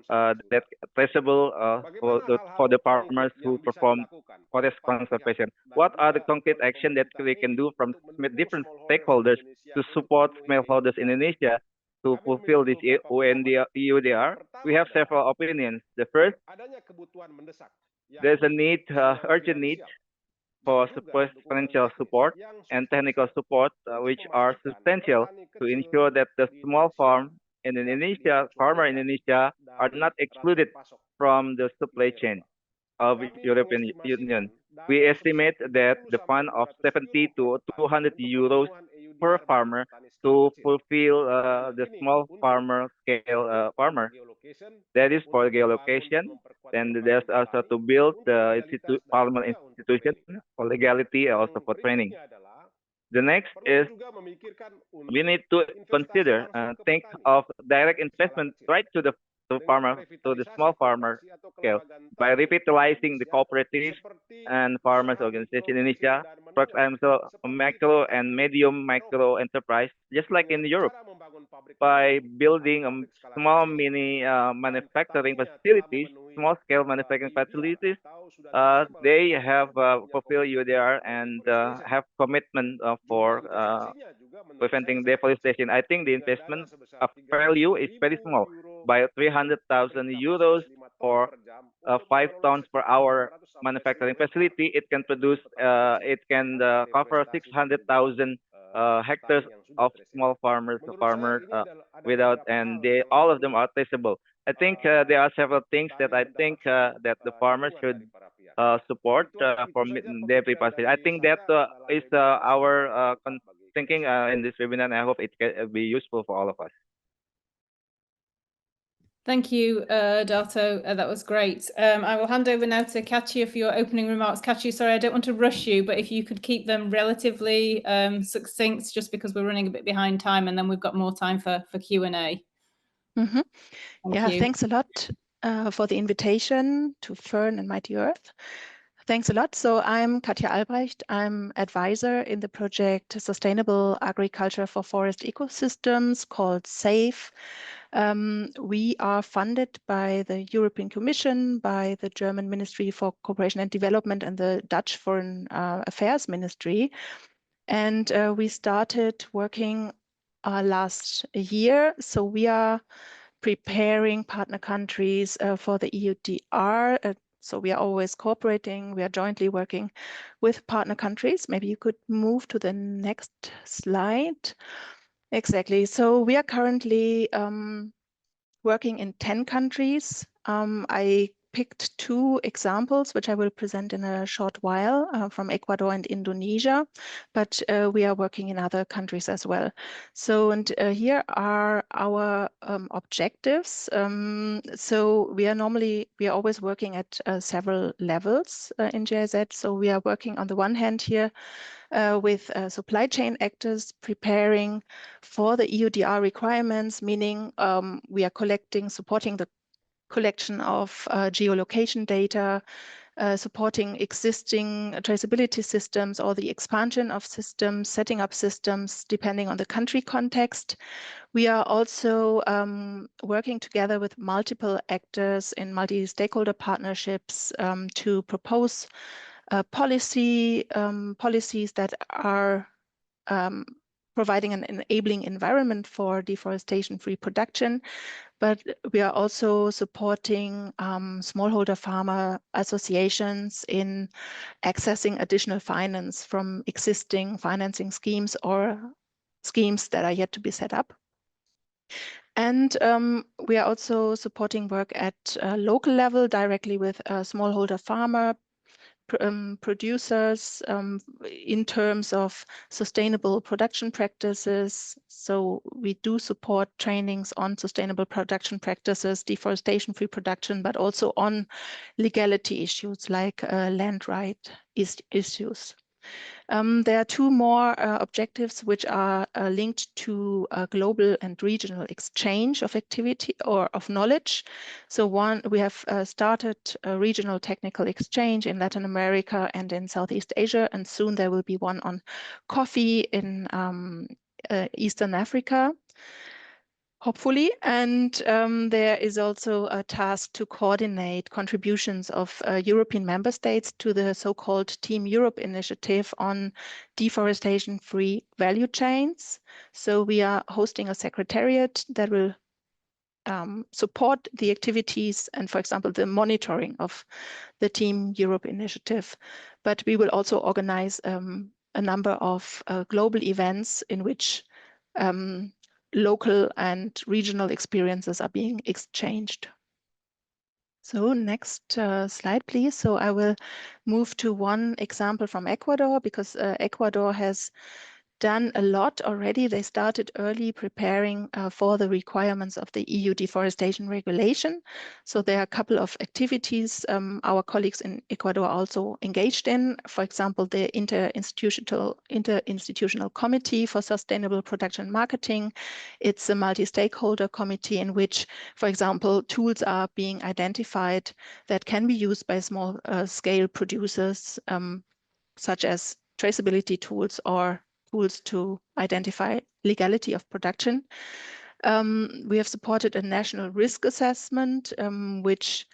that traceable for the farmers who perform forest conservation. What are the concrete action that we can do from different stakeholders to support smallholders in Indonesia to fulfill this EUDR? We have several opinions. The first, there's a need, urgent need for financial support and technical support, which are substantial to ensure that the small farmer in Indonesia are not excluded from the supply chain of European Union. We estimate that the fund of 70 to 200 euros per farmer to fulfill the small farmer scale farmer. That is for geolocation. Then there's also to build the parliament institution for legality and also for training. The next is we need to consider think of direct investment right to the farmer, to the small farmer scale by revitalizing the cooperatives and farmers organization in Indonesia, for example, micro and medium micro enterprise, just like in Europe, by building small mini manufacturing facilities, small scale manufacturing facilities. They have fulfilled EUDR and have commitment for preventing deforestation. I think the investment of value is very small, by 300,000 euros for 5 tons per hour manufacturing facility. It can produce, it can cover 600,000 hectares of small farmers without, and all of them are traceable. I think there are several things that I think that the farmers should support for deforestation. I think that is our thinking in this webinar, and I hope it can be useful for all of us. Thank you, Darto. That was great. I will hand over now to Katja for your opening remarks. Katja, sorry, I don't want to rush you, but if you could keep them relatively succinct, just because we're running a bit behind time, and then we've got more time for Q&A. Yeah, thanks a lot for the invitation to Fern and Mighty Earth. Thanks a lot. So I'm Katja Albrecht. I'm advisor in the project Sustainable Agriculture for Forest Ecosystems, called SAFE. We are funded by the European Commission, by the German Ministry for Cooperation and Development, and the Dutch Foreign Affairs Ministry. And we started working last year. So we are preparing partner countries for the EUDR. So we are always cooperating. We are jointly working with partner countries. Maybe you could move to the next slide. Exactly. So we are currently working in 10 countries. I picked 2 examples, which I will present in a short while, from Ecuador and Indonesia, but we are working in other countries as well. So, and here are our objectives. So we are always working at several levels in GIZ. So we are working on the one hand here with supply chain actors preparing for the EUDR requirements, meaning we are supporting the collection of geolocation data, supporting existing traceability systems or the expansion of systems, setting up systems depending on the country context. We are also working together with multiple actors in multi-stakeholder partnerships to propose policies that are providing an enabling environment for deforestation-free production, but we are also supporting smallholder farmer associations in accessing additional finance from existing financing schemes or schemes that are yet to be set up. And we are also supporting work at local level directly with smallholder farmer producers in terms of sustainable production practices. So we do support trainings on sustainable production practices, deforestation-free production, but also on legality issues like land right issues. There are two more objectives which are linked to global and regional exchange of activity or of knowledge. So one, we have started a regional technical exchange in Latin America and in Southeast Asia, and soon there will be one on coffee in Eastern Africa, hopefully. And there is also a task to coordinate contributions of European member states to the so-called Team Europe initiative on deforestation-free value chains. So we are hosting a secretariat that will support the activities and, for example, the monitoring of the Team Europe initiative. But we will also organize a number of global events in which local and regional experiences are being exchanged. So next slide, please. So I will move to one example from Ecuador, because Ecuador has done a lot already. They started early preparing for the requirements of the EU Deforestation Regulation. So there are a couple of activities our colleagues in Ecuador also engaged in. For example, the Interinstitutional Committee for Sustainable Production and Marketing. It's a multi-stakeholder committee in which, for example, tools are being identified that can be used by small scale producers, such as traceability tools or tools to identify legality of production. We have supported a national risk assessment, which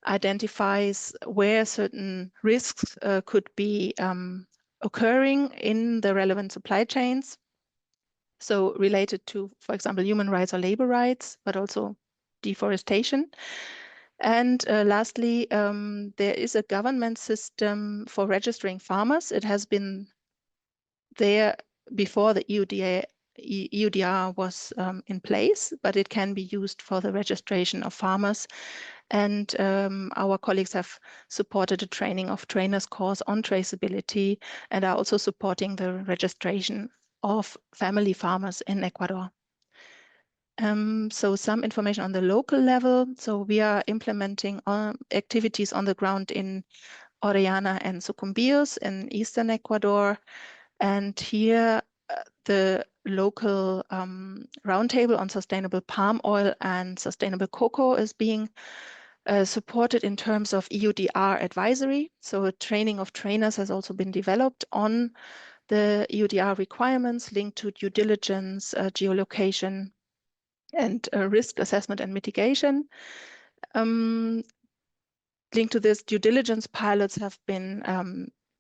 identifies where certain risks could be occurring in the relevant supply chains. So related to, for example, human rights or labor rights, but also deforestation. And lastly, there is a government system for registering farmers. It has been there before the EUDR was in place, but it can be used for the registration of farmers. And our colleagues have supported a training of trainers course on traceability and are also supporting the registration of family farmers in Ecuador. So some information on the local level. So we are implementing activities on the ground in Orellana and Sucumbíos in Eastern Ecuador. And here, the local roundtable on sustainable palm oil and sustainable cocoa is being supported in terms of EUDR advisory. So a training of trainers has also been developed on the EUDR requirements linked to due diligence, geolocation, and risk assessment and mitigation. Linked to this, due diligence pilots have been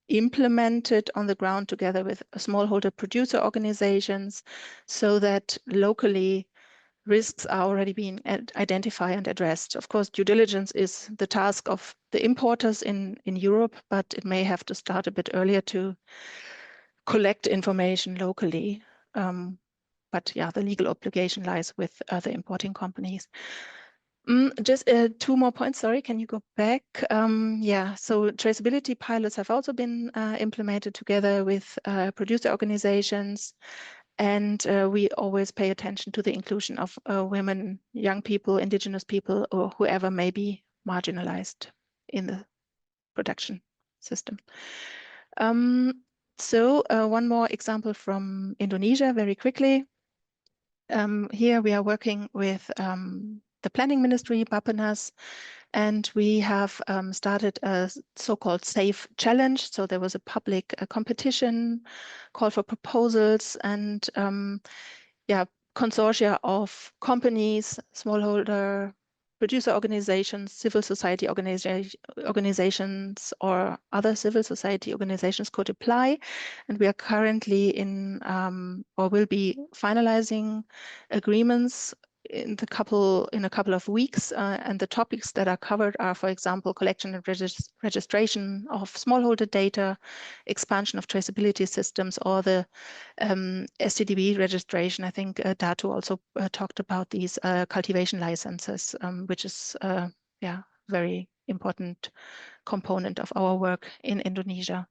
implemented on the ground together with smallholder producer organizations so that locally risks are already being identified and addressed. Of course, due diligence is the task of the importers in Europe, but it may have to start a bit earlier to collect information locally. But yeah, the legal obligation lies with the importing companies. Just two more points, sorry, can you go back? Yeah, so traceability pilots have also been implemented together with producer organizations, and we always pay attention to the inclusion of women, young people, indigenous people, or whoever may be marginalized in the production system. So one more example from Indonesia, very quickly. Here we are working with the planning ministry, Bappenas, And we have started a so-called SAFE challenge. So there was a public competition, call for proposals, and consortia of companies, smallholder, producer organizations, civil society organizations, or other civil society organizations could apply. And we are currently in, or will be finalizing agreements in a couple of weeks, and the topics that are covered are, for example, collection and registration of smallholder data, expansion of traceability systems, or the STDB registration. I think Darto also talked about these cultivation licenses, which is very important component of our work in Indonesia.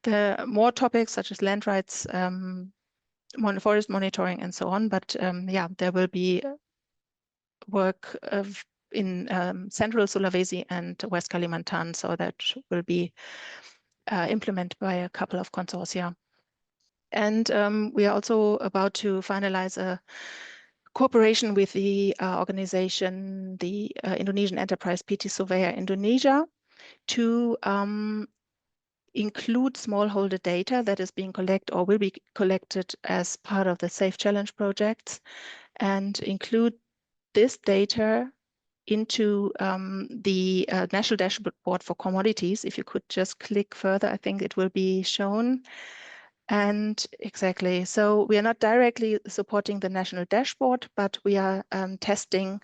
The more topics such as land rights, forest monitoring, and so on, but there will be work in Central Sulawesi and West Kalimantan, so that will be implemented by a couple of consortia. And we are also about to finalize a cooperation with the organization, the Indonesian enterprise PT Surveyor Indonesia, to include smallholder data that is being collected or will be collected as part of the Safe Challenge projects, and include this data into the National Dashboard for Commodities. If you could just click further, I think it will be shown. And exactly, so we are not directly supporting the National Dashboard, but we are testing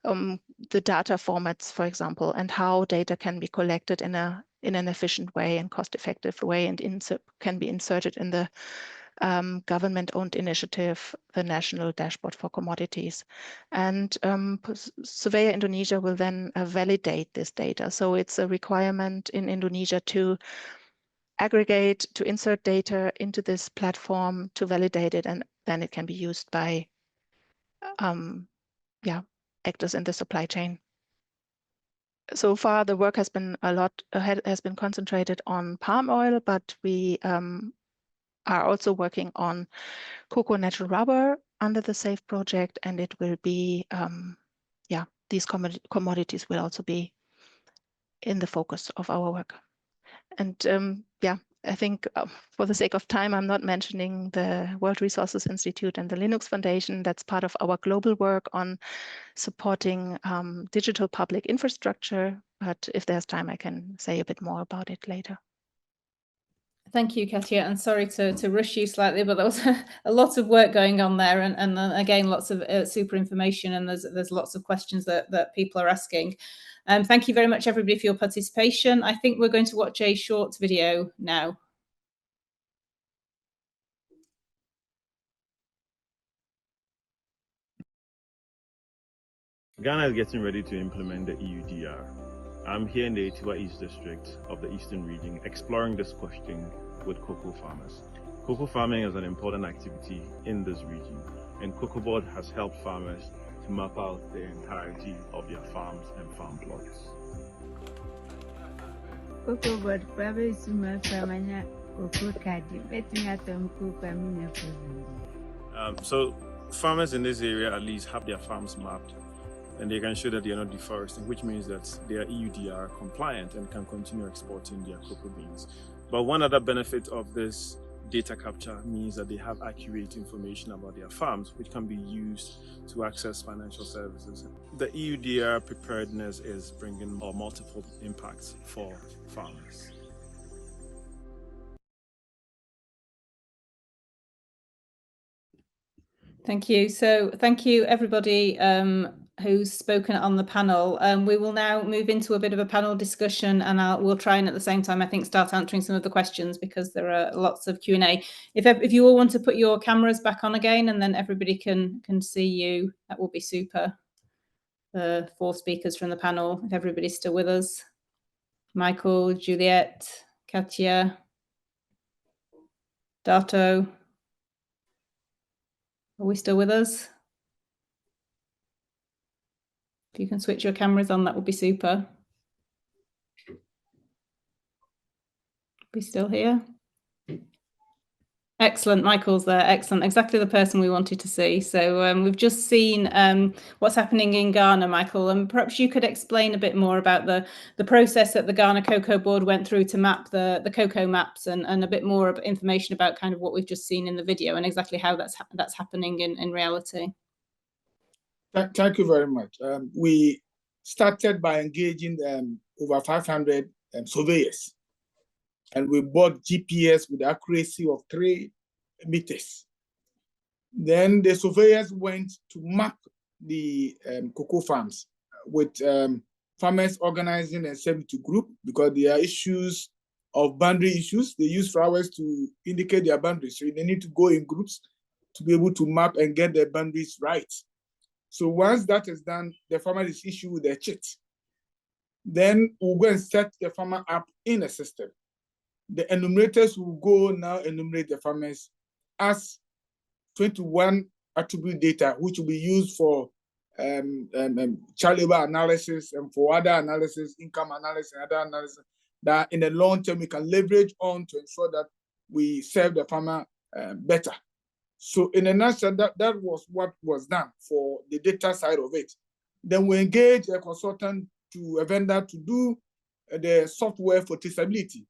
the data formats, for example, and how data can be collected in an efficient way and cost-effective way, and can be inserted in the government-owned initiative, the National Dashboard for Commodities. And Surveyor Indonesia will then validate this data. So it's a requirement in Indonesia to aggregate, to insert data into this platform, to validate it, and then it can be used by actors in the supply chain. So far, the work has been has been concentrated on palm oil, but we are also working on cocoa natural rubber under the SAFE project, and it will be these commodities will also be in the focus of our work. And I think for the sake of time, I'm not mentioning the World Resources Institute and the Linux Foundation. That's part of our global work on supporting digital public infrastructure. But if there's time, I can say a bit more about it later. Thank you, Katja, and sorry to rush you slightly, but there was a lot of work going on there, and again, lots of super information, and there's lots of questions that people are asking. Thank you very much, everybody, for your participation. I think we're going to watch a short video now. Ghana is getting ready to implement the EUDR. I'm here in the Etiwa East District of the Eastern Region exploring this question with cocoa farmers. Cocoa farming is an important activity in this region, and Callebaut has helped farmers to map out the entirety of their farms and farm plots. So farmers in this area at least have their farms mapped, and they can show that they are not deforesting, which means that they are EUDR compliant and can continue exporting their cocoa beans. But one other benefit of this data capture means that they have accurate information about their farms, which can be used to access financial services. The EUDR preparedness is bringing multiple impacts for farmers. Thank you. So thank you, everybody who's spoken on the panel. We will now move into a bit of a panel discussion, and we'll try and at the same time, I think, start answering some of the questions because there are lots of Q&A. If you all want to put your cameras back on again, and then everybody can see you, that will be super. The 4 speakers from the panel, if everybody's still with us. Michael, Juliette, Katja, Darto. Are we still with us? If you can switch your cameras on, that would be super. Are we still here? Excellent, Michael's there. Excellent, exactly the person we wanted to see. So we've just seen what's happening in Ghana, Michael, and perhaps you could explain a bit more about the process that the Ghana Cocoa Board went through to map the cocoa maps, and a bit more information about kind of what we've just seen in the video and exactly how that's happening in reality. Thank you very much. We started by engaging over 500 surveyors. And we bought GPS with the accuracy of 3 meters. Then the surveyors went to map the cocoa farms with farmers organizing themselves into group because there are issues of boundary issues. They use flowers to indicate their boundaries. So they need to go in groups to be able to map and get their boundaries right. So once that is done, the farmer is issued with their chit. Then we'll go and set the farmer up in a system. The enumerators will go now enumerate the farmers as 21 attribute data, which will be used for child labor analysis and for other analysis, income analysis, and other analysis that in the long term we can leverage on to ensure that we serve the farmer better. So in a nutshell, that was what was done for the data side of it. Then we engage a consultant a vendor to do the software for traceability.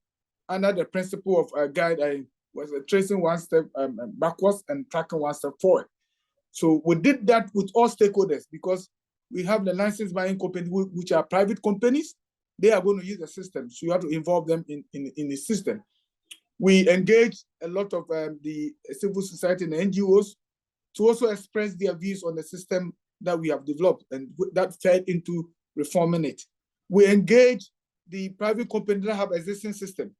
Under the principle of a guide, I was tracing one step backwards and tracking one step forward. So we did that with all stakeholders because we have the license buying companies, which are private companies. They are going to use the system, so you have to involve them in the system. We engage a lot of the civil society and NGOs to also express their views on the system that we have developed, and that fed into reforming it. We engage the private companies that have existing system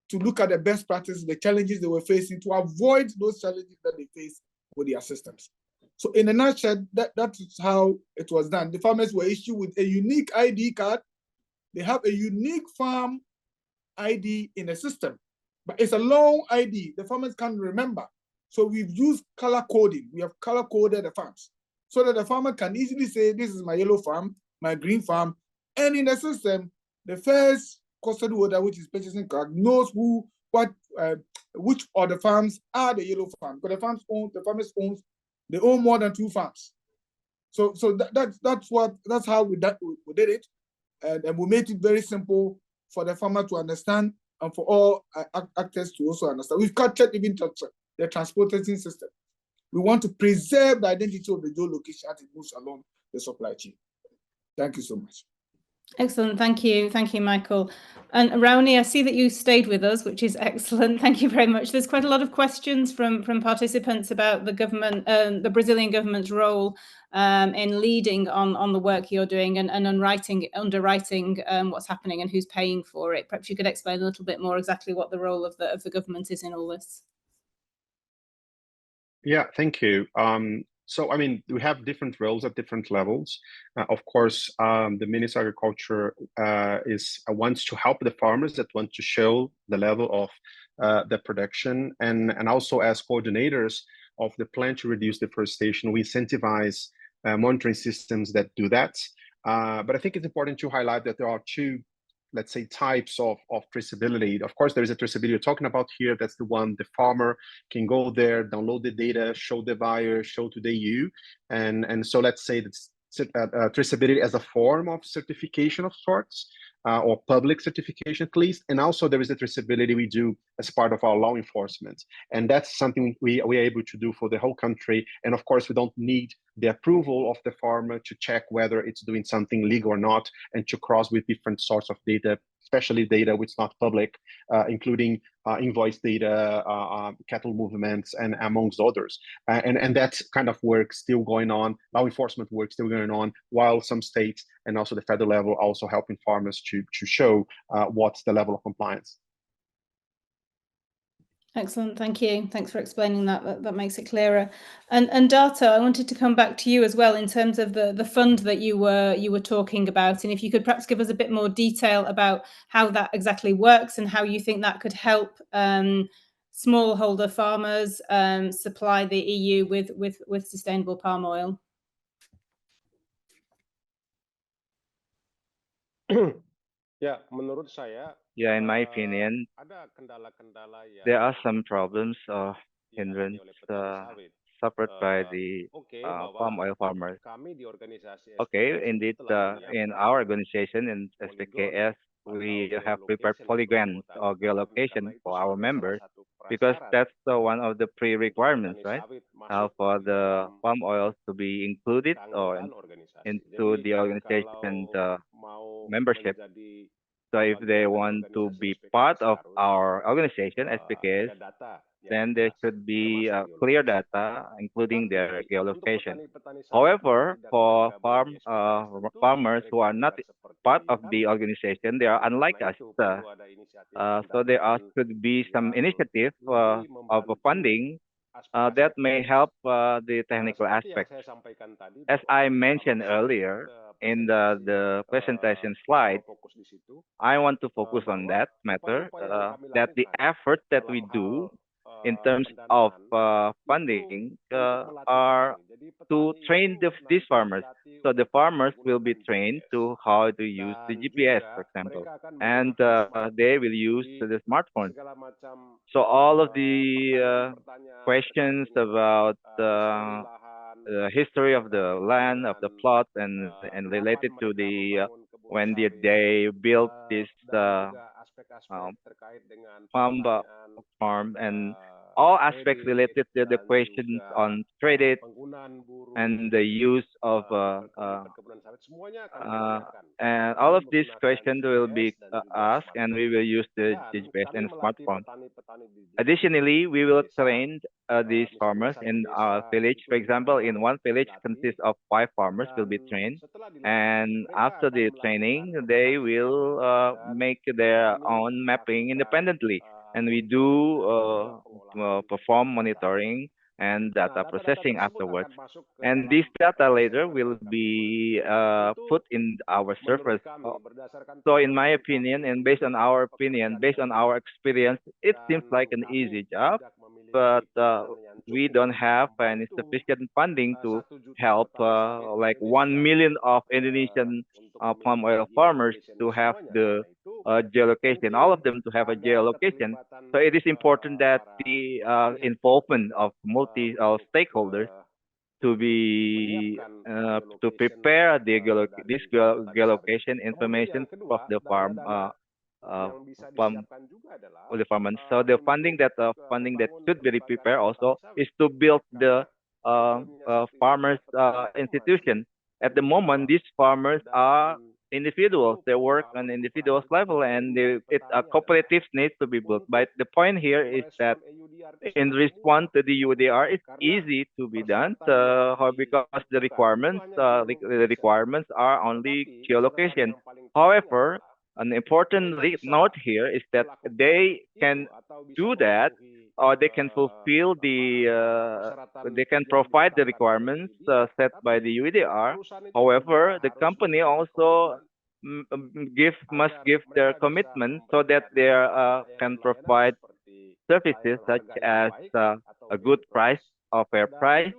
to look at the best practices, the challenges they were facing, to avoid those challenges that they face with their systems. So in a nutshell, that is how it was done. The farmers were issued with a unique ID card. They have a unique farm ID in the system, but it's a long ID. The farmers can't remember. So we've used color coding. We have color coded the farms so that the farmer can easily say, this is my yellow farm, my green farm. And in the system, the first custody holder, which is purchasing card, knows which of the farms are the yellow farm. Because the farmers they own more than 2 farms. So that's how we did it, and we made it very simple for the farmer to understand and for all actors to also understand. We've captured even the transportation system. We want to preserve the identity of the geolocation as it moves along the supply chain. Thank you so much. Excellent, thank you, Michael. And Raoni, I see that you stayed with us, which is excellent. Thank you very much. There's quite a lot of questions from participants about the government, the Brazilian government's role in leading on the work you're doing and underwriting what's happening and who's paying for it. Perhaps you could explain a little bit more exactly what the role of the government is in all this. Yeah, thank you. So, I mean, we have different roles at different levels. Of course, the Ministry of Agriculture wants to help the farmers that want to show the level of the production. And also as coordinators of the plan to reduce deforestation, we incentivize monitoring systems that do that. But I think it's important to highlight that there are 2, let's say, types of traceability. Of course, there is a traceability you're talking about here. That's the one the farmer can go there, download the data, show the buyer, show to the EU. And so let's say that's traceability as a form of certification of sorts, or public certification at least. And also there is the traceability we do as part of our law enforcement. And that's something we are able to do for the whole country. And of course, we don't need the approval of the farmer to check whether it's doing something legal or not, and to cross with different sorts of data, especially data which is not public, including invoice data, cattle movements, and amongst others. And that kind of work still going on, law enforcement work still going on, while some states and also the federal level also helping farmers to show what's the level of compliance. Excellent, thank you. Thanks for explaining that. That makes it clearer. And Darto, I wanted to come back to you as well in terms of the fund that you were talking about, and if you could perhaps give us a bit more detail about how that exactly works and how you think that could help smallholder farmers supply the EU with sustainable palm oil. Ya, menurut saya, Yeah, in my opinion, there are some problems or hindrance suffered by the palm oil farmers. Okay, indeed, in our organization in SPKS, we have prepared polygons or geolocation for our members because that's one of the pre-requirements, right? For the palm oils to be included or into the organization membership. So if they want to be part of our organization, SPKS, then there should be clear data, including their geolocation. However, for farmers who are not part of the organization, they are unlike us. So there could be some initiative of funding that may help the technical aspects. As I mentioned earlier in the presentation slide, I want to focus on that matter, that the efforts that we do in terms of funding are to train these farmers. So the farmers will be trained to how to use the GPS, for example, and they will use the smartphone. So all of the questions about the history of the land, of the plot, and related to the when did they build this farm, and all aspects related to the questions on credit and the use of and all of these questions will be asked, and we will use the GPS and smartphone. Additionally, we will train these farmers in our village. For example, in one village consists of 5 farmers will be trained, and after the training, they will make their own mapping independently, and we do perform monitoring and data processing afterwards. And this data later will be put in our servers. So in my opinion, and based on our opinion, based on our experience, it seems like an easy job, but we don't have any sufficient funding to help like 1 million of Indonesian palm oil farmers to have the geolocation, all of them to have a geolocation. So it is important that the involvement of multi stakeholders to be to prepare the this geolocation information of the farm the farmers. So the funding that should be prepared also is to build the farmers institution. At the moment, these farmers are individuals. They work on individuals level, and cooperatives needs to be built. But the point here is that in response to the EUDR, it's easy to be done because the requirements are only geolocation. However, an important note here is that they can do that, or they can fulfill they can provide the requirements set by the EUDR. However, the company also must give their commitment so that they can provide services such as a good price or fair price,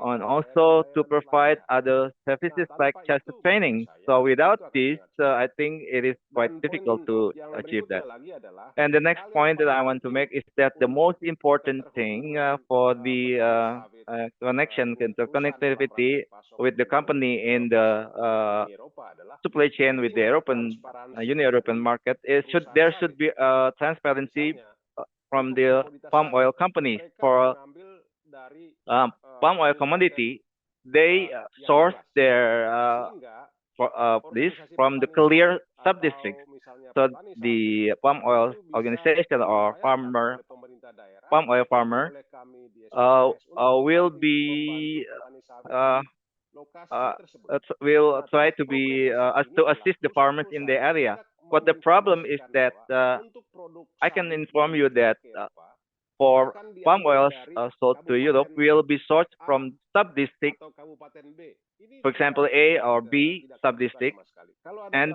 and also to provide other services like just training. So without this, I think it is quite difficult to achieve that. And the next point that I want to make is that the most important thing for the connection, interconnectivity with the company in the supply chain with the European market is there should be transparency from the palm oil companies. For palm oil commodity, they source their this from the clear sub-districts. So the palm oil organization or palm oil farmer will be will try to be to assist the farmers in the area. But the problem is that I can inform you that for palm oils sold to Europe will be sourced from sub-district, for example, A or B sub-district, and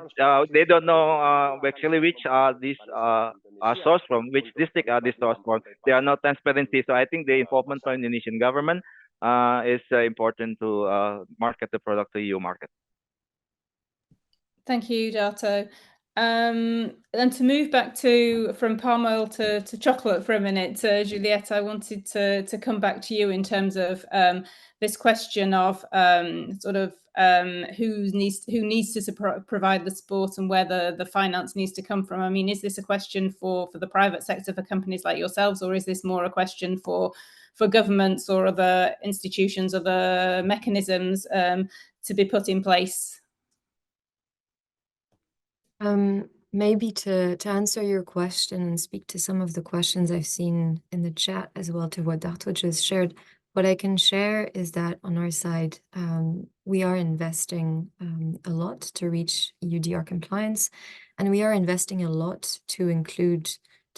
they don't know actually which these are sourced from, which district are these sourced from. There are no transparency. So I think the involvement from the Indonesian government is important to market the product to EU market. Thank you, Darto. And to move back from palm oil to chocolate for a minute, Juliette, I wanted to come back to you in terms of this question of who needs to provide the support and where the finance needs to come from. I mean, is this a question for the private sector, for companies like yourselves, or is this more a question for governments or other institutions, other mechanisms to be put in place? Maybe to answer your question and speak to some of the questions I've seen in the chat as well to what Darto just shared, what I can share is that on our side, we are investing a lot to reach EUDR compliance, and we are investing a lot to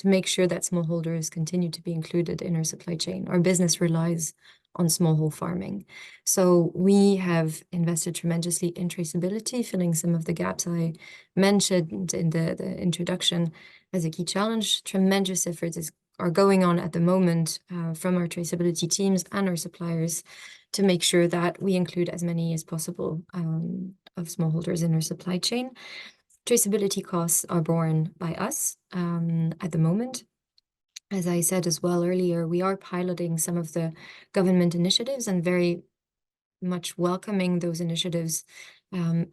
make sure that smallholders continue to be included in our supply chain. Our business relies on smallholder farming. So we have invested tremendously in traceability, filling some of the gaps I mentioned in the introduction as a key challenge. Tremendous efforts are going on at the moment from our traceability teams and our suppliers to make sure that we include as many as possible of smallholders in our supply chain. Traceability costs are borne by us at the moment. As I said as well earlier, we are piloting some of the government initiatives and very much welcoming those initiatives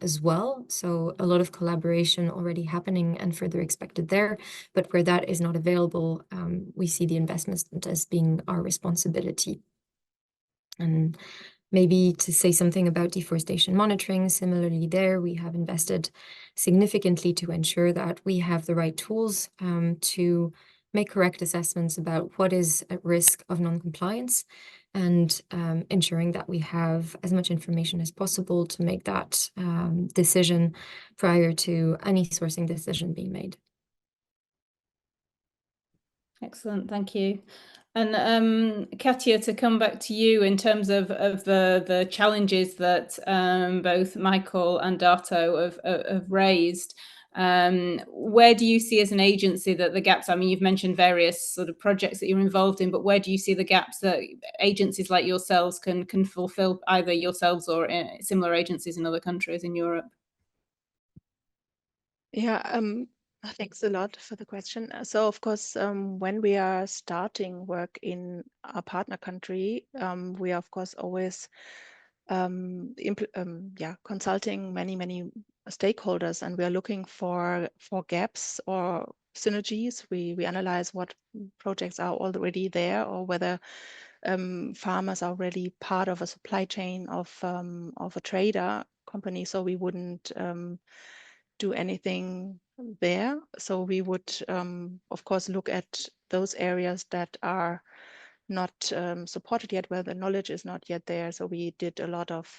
as well. So a lot of collaboration already happening and further expected there. But where that is not available, we see the investment as being our responsibility. And maybe to say something about deforestation monitoring, similarly there, we have invested significantly to ensure that we have the right tools to make correct assessments about what is at risk of non-compliance and ensuring that we have as much information as possible to make that decision prior to any sourcing decision being made. Excellent, thank you. And Katja, to come back to you in terms of the challenges that both Michael and Darto have raised, where do you see as an agency that the gaps, I mean, you've mentioned various sort of projects that you're involved in, but where do you see the gaps that agencies like yourselves can fulfill, either yourselves or similar agencies in other countries in Europe? Yeah, thanks a lot for the question. So, of course, when we are starting work in a partner country, we are, of course, always consulting many stakeholders, and we are looking for gaps or synergies. We analyze what projects are already there or whether farmers are already part of a supply chain of a trader company. So we wouldn't do anything there. So we would, of course, look at those areas that are not supported yet, where the knowledge is not yet there. So we did a lot of,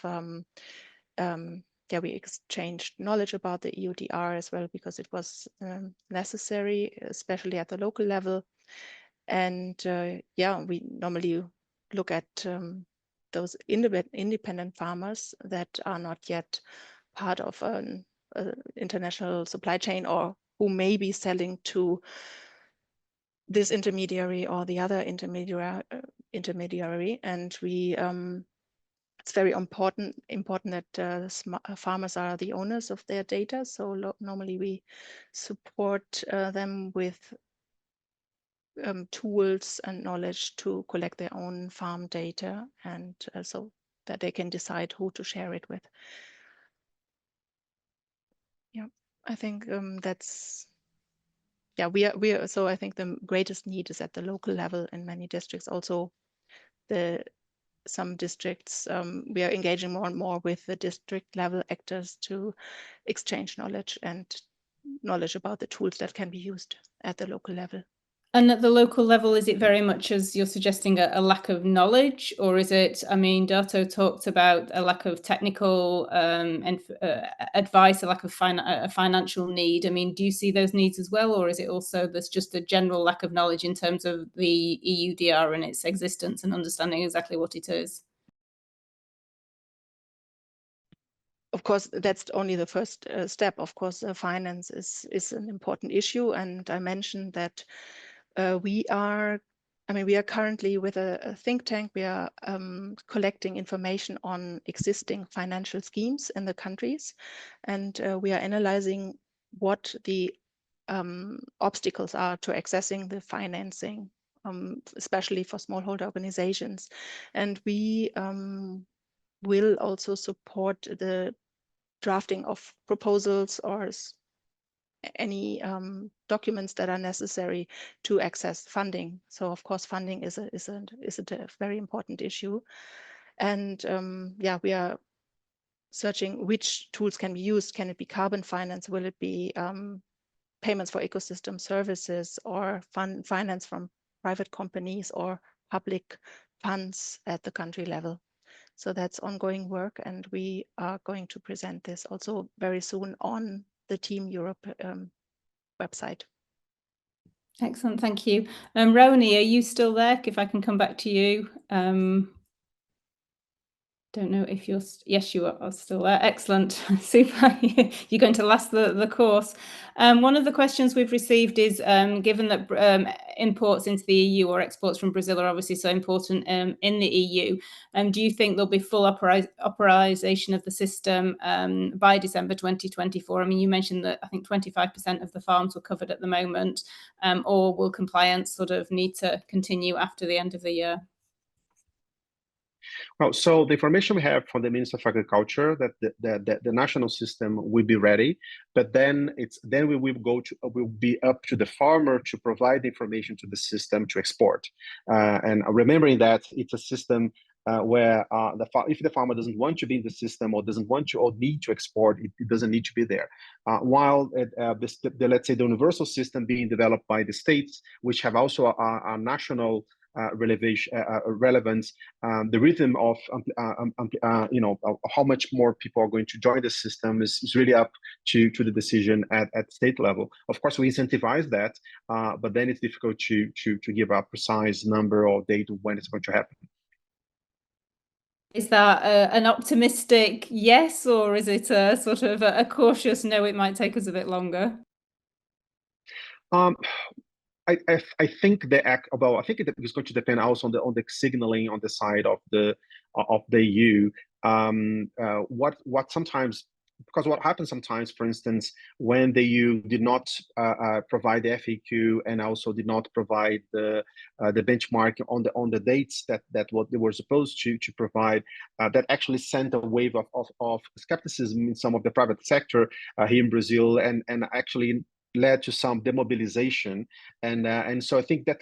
we exchanged knowledge about the EUDR as well, because it was necessary, especially at the local level. And we normally look at those independent farmers that are not yet part of an international supply chain, or who may be selling to this intermediary or the other intermediary. And we it's very important that farmers are the owners of their data. So normally we support them with tools and knowledge to collect their own farm data, and so that they can decide who to share it with. Yeah, I think that's, we are. So I think the greatest need is at the local level in many districts. Also, some districts, we are engaging more and more with the district level actors to exchange knowledge about the tools that can be used at the local level. And at the local level, is it very much, as you're suggesting, a lack of knowledge, or is it, I mean, Darto talked about a lack of technical advice, a lack of financial need. I mean, do you see those needs as well, or is it also there's just a general lack of knowledge in terms of the EUDR and its existence and understanding exactly what it is? Of course, that's only the first step. Of course, finance is an important issue, and I mentioned that we are currently with a think tank. We are collecting information on existing financial schemes in the countries, and we are analyzing what the obstacles are to accessing the financing, especially for smallholder organizations. And we will also support the drafting of proposals or any documents that are necessary to access funding. So of course, funding is a very important issue. And yeah, we are searching which tools can be used. Can it be carbon finance? Will it be payments for ecosystem services, or finance from private companies or public funds at the country level? So that's ongoing work, and we are going to present this also very soon on the Team Europe website. Excellent, thank you. Raoni, are you still there? If I can come back to you. Don't know if you're, yes, you are still there. Excellent, super. You're going to last the course. One of the questions we've received is, given that imports into the EU or exports from Brazil are obviously so important in the EU, do you think there'll be full operization of the system by December 2024? I mean, you mentioned that I think 25% of the farms were covered at the moment, or will compliance sort of need to continue after the end of the year? Well, so the information we have from the Minister of Agriculture that the national system will be ready, but then we will be up to the farmer to provide the information to the system to export. And remembering that it's a system where if the farmer doesn't want to be in the system, or doesn't want to, or need to export, it doesn't need to be there. While let's say the universal system being developed by the states, which have also a national relevance, the rhythm of how much more people are going to join the system is really up to the decision at state level. Of course, we incentivize that, but then it's difficult to give a precise number or date of when it's going to happen. Is that an optimistic yes, or is it a sort of a cautious no, it might take us a bit longer? I think it is going to depend also on the signaling on the side of the EU. What happens sometimes, for instance, when the EU did not provide the FAQ and also did not provide the benchmark on the dates that what they were supposed to provide, that actually sent a wave of skepticism in some of the private sector here in Brazil, and actually led to some demobilization, and so I think that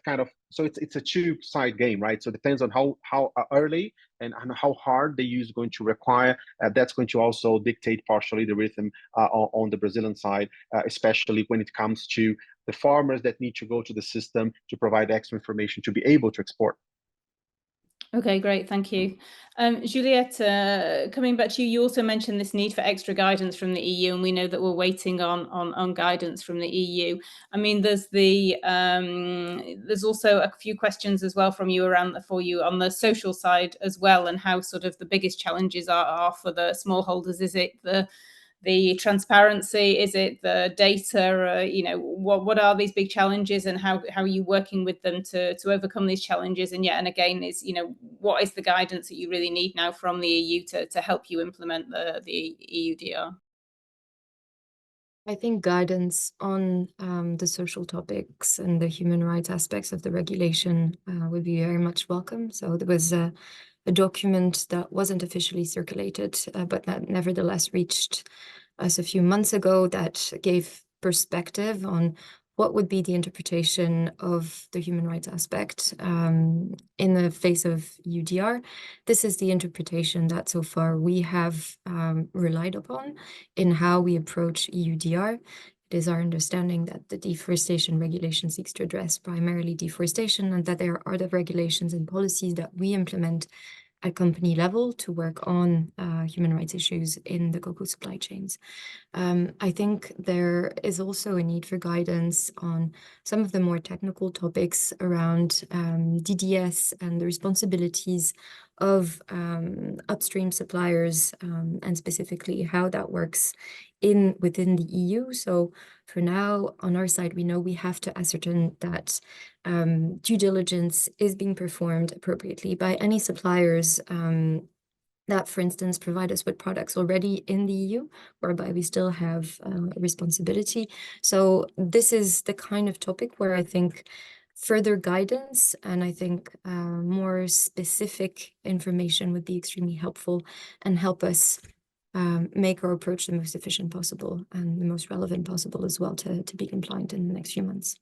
it's a two-side game, right? So it depends on how early and how hard the EU is going to require. That's going to also dictate partially the rhythm on the Brazilian side, especially when it comes to the farmers that need to go to the system to provide extra information to be able to export. Okay, great, thank you. Juliette, coming back to you, you also mentioned this need for extra guidance from the EU, and we know that we're waiting on guidance from the EU. I mean, there's also a few questions as well from you for you on the social side as well, and how sort of the biggest challenges are for the smallholders. Is it the transparency? Is it the data? What are these big challenges, and how are you working with them to overcome these challenges? And again, is what is the guidance that you really need now from the EU to help you implement the EUDR? I think guidance on the social topics and the human rights aspects of the regulation would be very much welcome. So there was a document that wasn't officially circulated, but that nevertheless reached us a few months ago, that gave perspective on what would be the interpretation of the human rights aspect in the face of EUDR. This is the interpretation that so far we have relied upon in how we approach EUDR. It is our understanding that the deforestation regulation seeks to address primarily deforestation, and that there are other regulations and policies that we implement at company level to work on human rights issues in the cocoa supply chains. I think there is also a need for guidance on some of the more technical topics around DDS and the responsibilities of upstream suppliers, and specifically how that works within the EU. So for now, on our side, we know we have to ascertain that due diligence is being performed appropriately by any suppliers that, for instance, provide us with products already in the EU, whereby we still have a responsibility. So this is the kind of topic where I think further guidance and I think more specific information would be extremely helpful and help us make our approach the most efficient possible and the most relevant possible as well to be compliant in the next few months.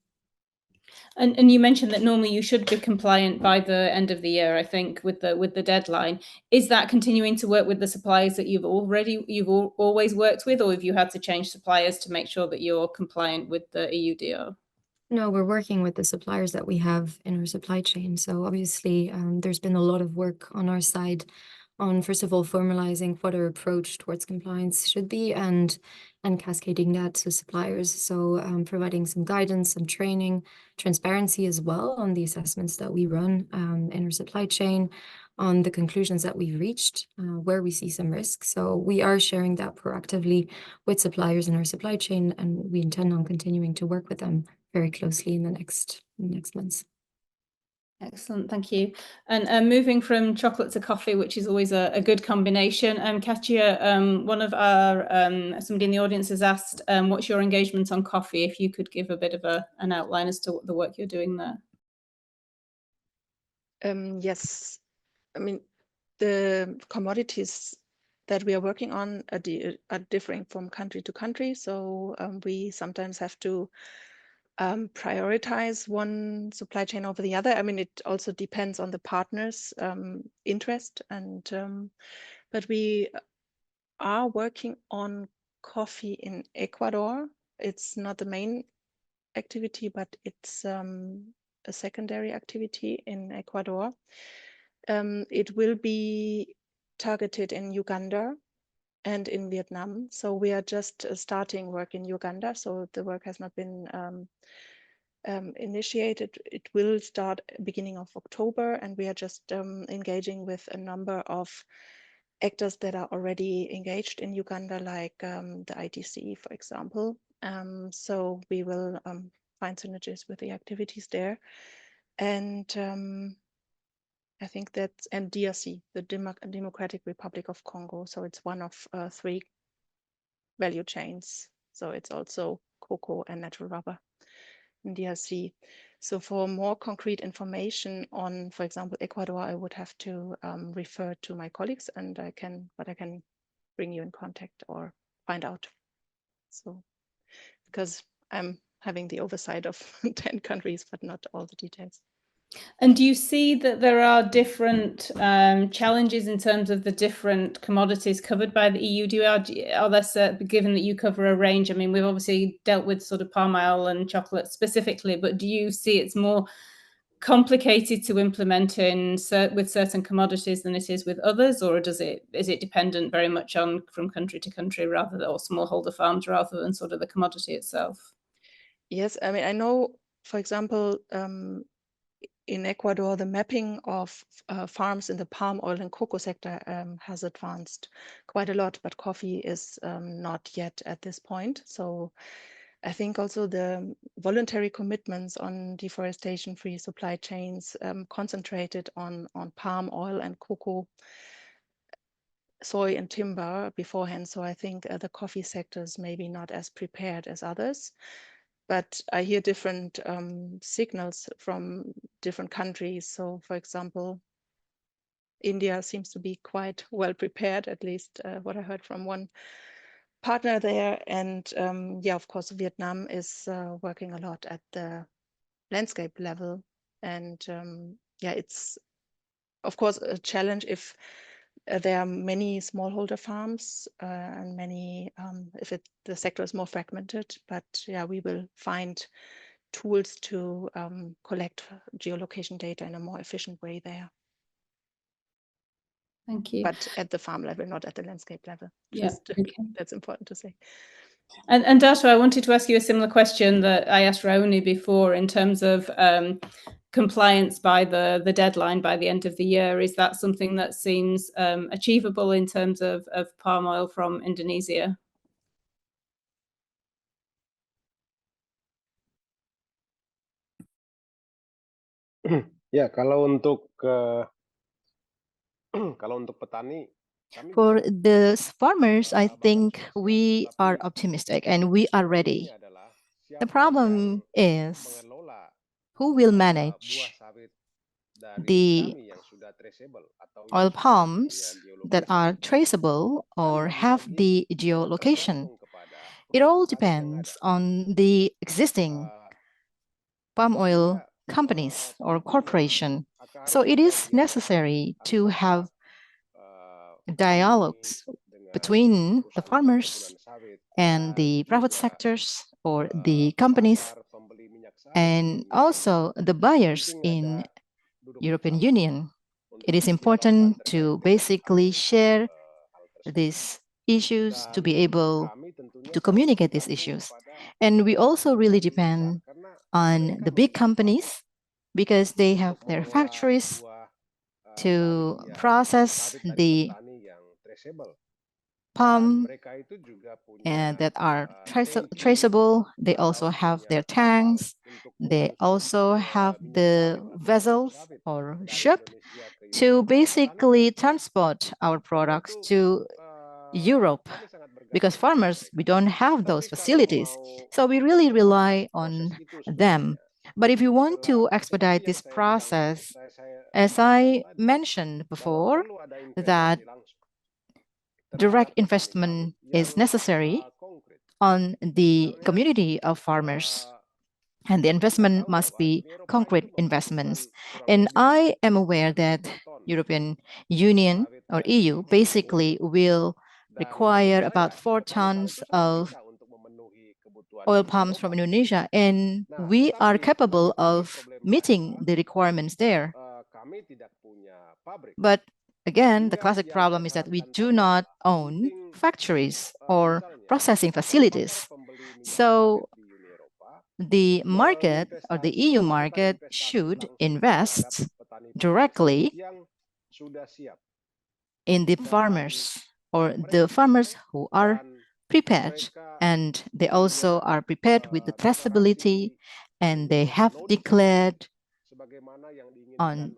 And you mentioned that normally you should be compliant by the end of the year, I think, with the deadline. Is that continuing to work with the suppliers that you've always worked with, or have you had to change suppliers to make sure that you're compliant with the EUDR? No, we're working with the suppliers that we have in our supply chain. So obviously, there's been a lot of work on our side on, first of all, formalizing what our approach towards compliance should be and cascading that to suppliers. So providing some guidance, some training, transparency as well on the assessments that we run in our supply chain, on the conclusions that we've reached, where we see some risk. So we are sharing that proactively with suppliers in our supply chain, and we intend on continuing to work with them very closely in the next months. Excellent, thank you. And moving from chocolate to coffee, which is always a good combination. Katja, one of our somebody in the audience has asked, what's your engagement on coffee? If you could give a bit of an outline as to what the work you're doing there. Yes, I mean the commodities that we are working on are differing from country to country. So we sometimes have to prioritize one supply chain over the other. I mean, it also depends on the partner's interest, and but we are working on coffee in Ecuador. It's not the main activity, but it's a secondary activity in Ecuador. It will be targeted in Uganda and in Vietnam. So we are just starting work in Uganda. So the work has not been initiated. It will start beginning of October, and we are just engaging with a number of actors that are already engaged in Uganda, like the ITC, for example. So we will find synergies with the activities there. And I think that's, and DRC, the Democratic Republic of Congo. So it's one of 3 value chains. So it's also cocoa and natural rubber in DRC. So for more concrete information on, for example, Ecuador, I would have to refer to my colleagues, and I can bring you in contact or find out. So, because I'm having the oversight of 10 countries, but not all the details. And do you see that there are different challenges in terms of the different commodities covered by the EUDR? Are there, given that you cover a range, I mean, we've obviously dealt with sort of palm oil and chocolate specifically, but do you see it's more complicated to implement with certain commodities than it is with others, or is it dependent very much on from country to country rather than, or smallholder farms rather than sort of the commodity itself? Yes, I mean, I know, for example, in Ecuador, the mapping of farms in the palm oil and cocoa sector has advanced quite a lot, but coffee is not yet at this point. So I think also the voluntary commitments on deforestation-free supply chains concentrated on palm oil and cocoa, soy and timber beforehand. So I think the coffee sector is maybe not as prepared as others. But I hear different signals from different countries. So, for example, India seems to be quite well prepared, at least what I heard from one partner there. And yeah, of course, Vietnam is working a lot at the landscape level. And yeah, it's, of course, a challenge if there are many smallholder farms and many, if the sector is more fragmented, but yeah, we will find tools to collect geolocation data in a more efficient way there. Thank you. But at the farm level, not at the landscape level. Yeah, okay. That's important to say. And Darto, I wanted to ask you a similar question that I asked Raoni before in terms of compliance by the deadline by the end of the year. Is that something that seems achievable in terms of palm oil from Indonesia? Ya, kalau untuk petani For the farmers, I think we are optimistic and we are ready. The problem is who will manage the oil palms that are traceable or have the geolocation. It all depends on the existing palm oil companies or corporation. So it is necessary to have dialogues between the farmers and the private sectors or the companies and also the buyers in European Union. It is important to basically share these issues to be able to communicate these issues. And we also really depend on the big companies because they have their factories to process the palm and that are traceable. They also have their tanks. They also have the vessels or ship to basically transport our products to Europe, because farmers, we don't have those facilities. So we really rely on them. But if you want to expedite this process, as I mentioned before, that direct investment is necessary on the community of farmers. And the investment must be concrete investments. And I am aware that European Union or EU basically will require about 4 tons of oil palms from Indonesia, and we are capable of meeting the requirements there. But again, the classic problem is that we do not own factories or processing facilities. So the market or the EU market should invest directly in the farmers or the farmers who are prepared, and they also are prepared with the traceability, and they have declared on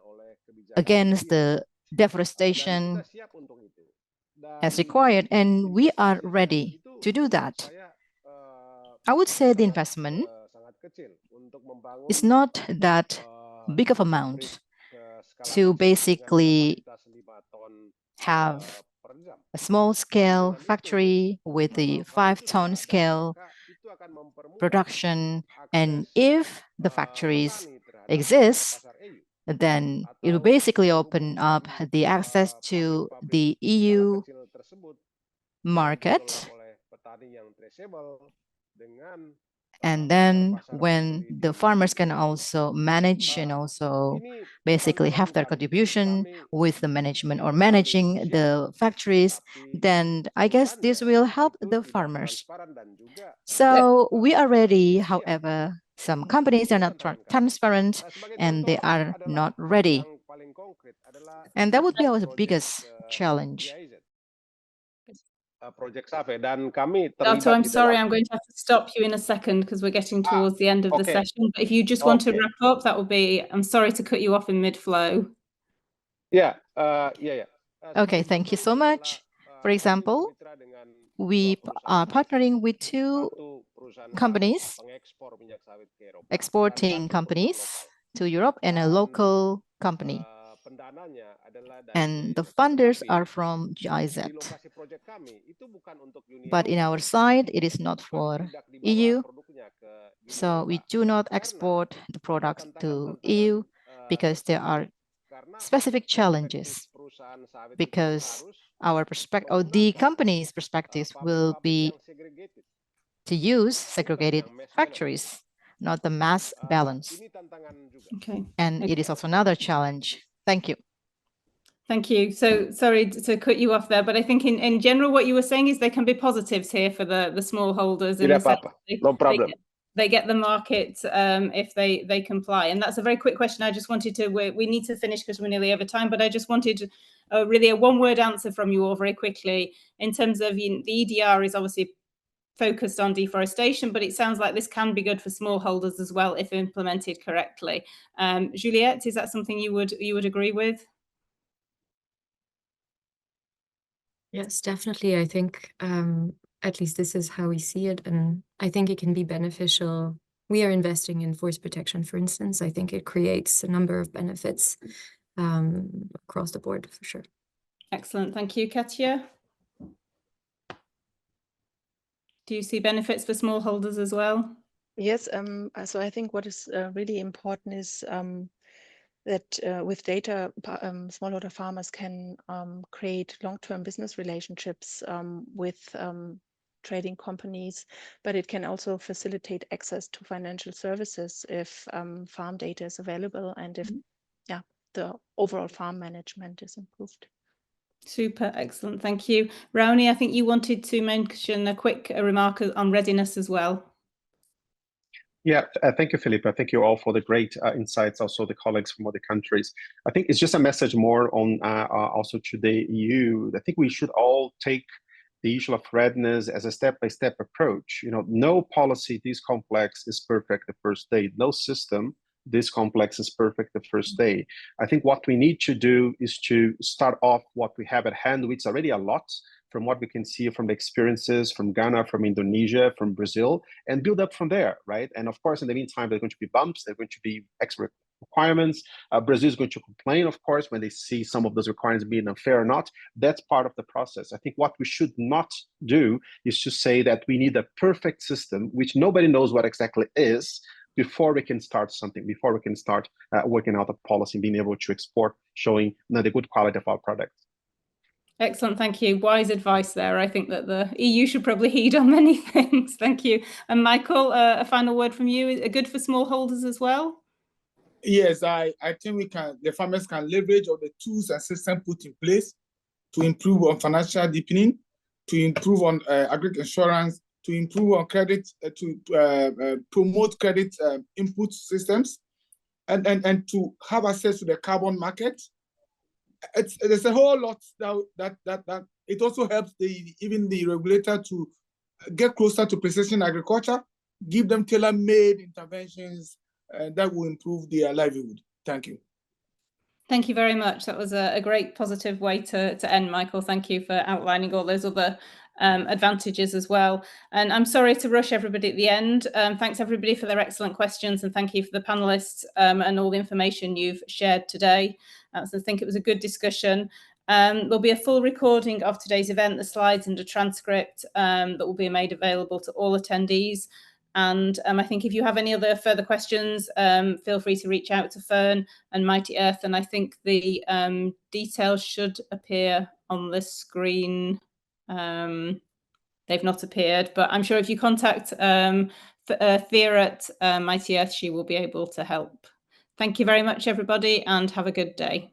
against the deforestation as required, and we are ready to do that. I would say the investment is not that big of amount to basically have a small-scale factory with the 5-ton scale production. And if the factories exist, then it will basically open up the access to the EU market. And then when the farmers can also manage and also basically have their contribution with the management or managing the factories, then I guess this will help the farmers. So we are ready. However, some companies are not transparent and they are not ready. And that would be our biggest challenge. Darto, I'm sorry, I'm going to have to stop you in a second because we're getting towards the end of the session. But if you just want to wrap up, that would be, I'm sorry to cut you off in mid-flow. Okay, thank you so much. For example, we are partnering with 2 companies, exporting companies to Europe, and a local company. And the funders are from GIZ. But in our side, it is not for EU. So we do not export the products to EU because there are specific challenges, because our perspective, or the company's perspectives, will be to use segregated factories, not the mass balance. Okay. And it is also another challenge. Thank you. Thank you. So sorry to cut you off there, but I think in general, what you were saying is there can be positives here for the smallholders. No problem. They get the market if they comply. And that's a very quick question. I just wanted to, we need to finish because we're nearly over time, but I just wanted really a one-word answer from you all very quickly in terms of the EUDR is obviously focused on deforestation, but it sounds like this can be good for smallholders as well if implemented correctly. Juliette, is that something you would agree with? Yes, definitely. I think at least this is how we see it, and I think it can be beneficial. We are investing in forest protection, for instance. I think it creates a number of benefits across the board, for sure. Excellent. Thank you, Katja. Do you see benefits for smallholders as well? Yes, so I think what is really important is that with data, smallholder farmers can create long-term business relationships with trading companies, but it can also facilitate access to financial services if farm data is available and if the overall farm management is improved. Super, excellent, thank you. Raoni, I think you wanted to mention a quick remark on readiness as well. Yeah, thank you, Philippa. Thank you all for the great insights, also the colleagues from other countries. I think it's just a message more on also to the EU. I think we should all take the issue of readiness as a step-by-step approach. You know, no policy this complex is perfect the first day. No system this complex is perfect the first day. I think what we need to do is to start off what we have at hand, which is already a lot from what we can see from the experiences from Ghana, from Indonesia, from Brazil, and build up from there, right? And of course, in the meantime, there are going to be bumps, there are going to be extra requirements. Brazil is going to complain, of course, when they see some of those requirements being unfair or not. That's part of the process. I think what we should not do is to say that we need a perfect system, which nobody knows what exactly is, before we can start something, before we can start working out a policy, being able to export, showing the good quality of our products. Excellent, thank you. Wise advice there. I think that the EU should probably heed on many things. Thank you. And Michael, a final word from you. Is it good for smallholders as well? Yes, I think the farmers can leverage all the tools and systems put in place to improve on financial deepening, to improve on agri insurance, to improve on credit, to promote credit input systems, and to have access to the carbon market. There's a whole lot that it also helps even the regulator to get closer to precision agriculture, give them tailor-made interventions that will improve their livelihood. Thank you. Thank you very much. That was a great positive way to end, Michael. Thank you for outlining all those other advantages as well. And I'm sorry to rush everybody at the end. Thanks everybody for their excellent questions, and thank you for the panelists and all the information you've shared today. So I think it was a good discussion. There'll be a full recording of today's event, the slides and the transcript that will be made available to all attendees. And I think if you have any other further questions, feel free to reach out to Fern and Mighty Earth. And I think the details should appear on the screen. They've not appeared, but I'm sure if you contact Thea at Mighty Earth, she will be able to help. Thank you very much, everybody, and have a good day.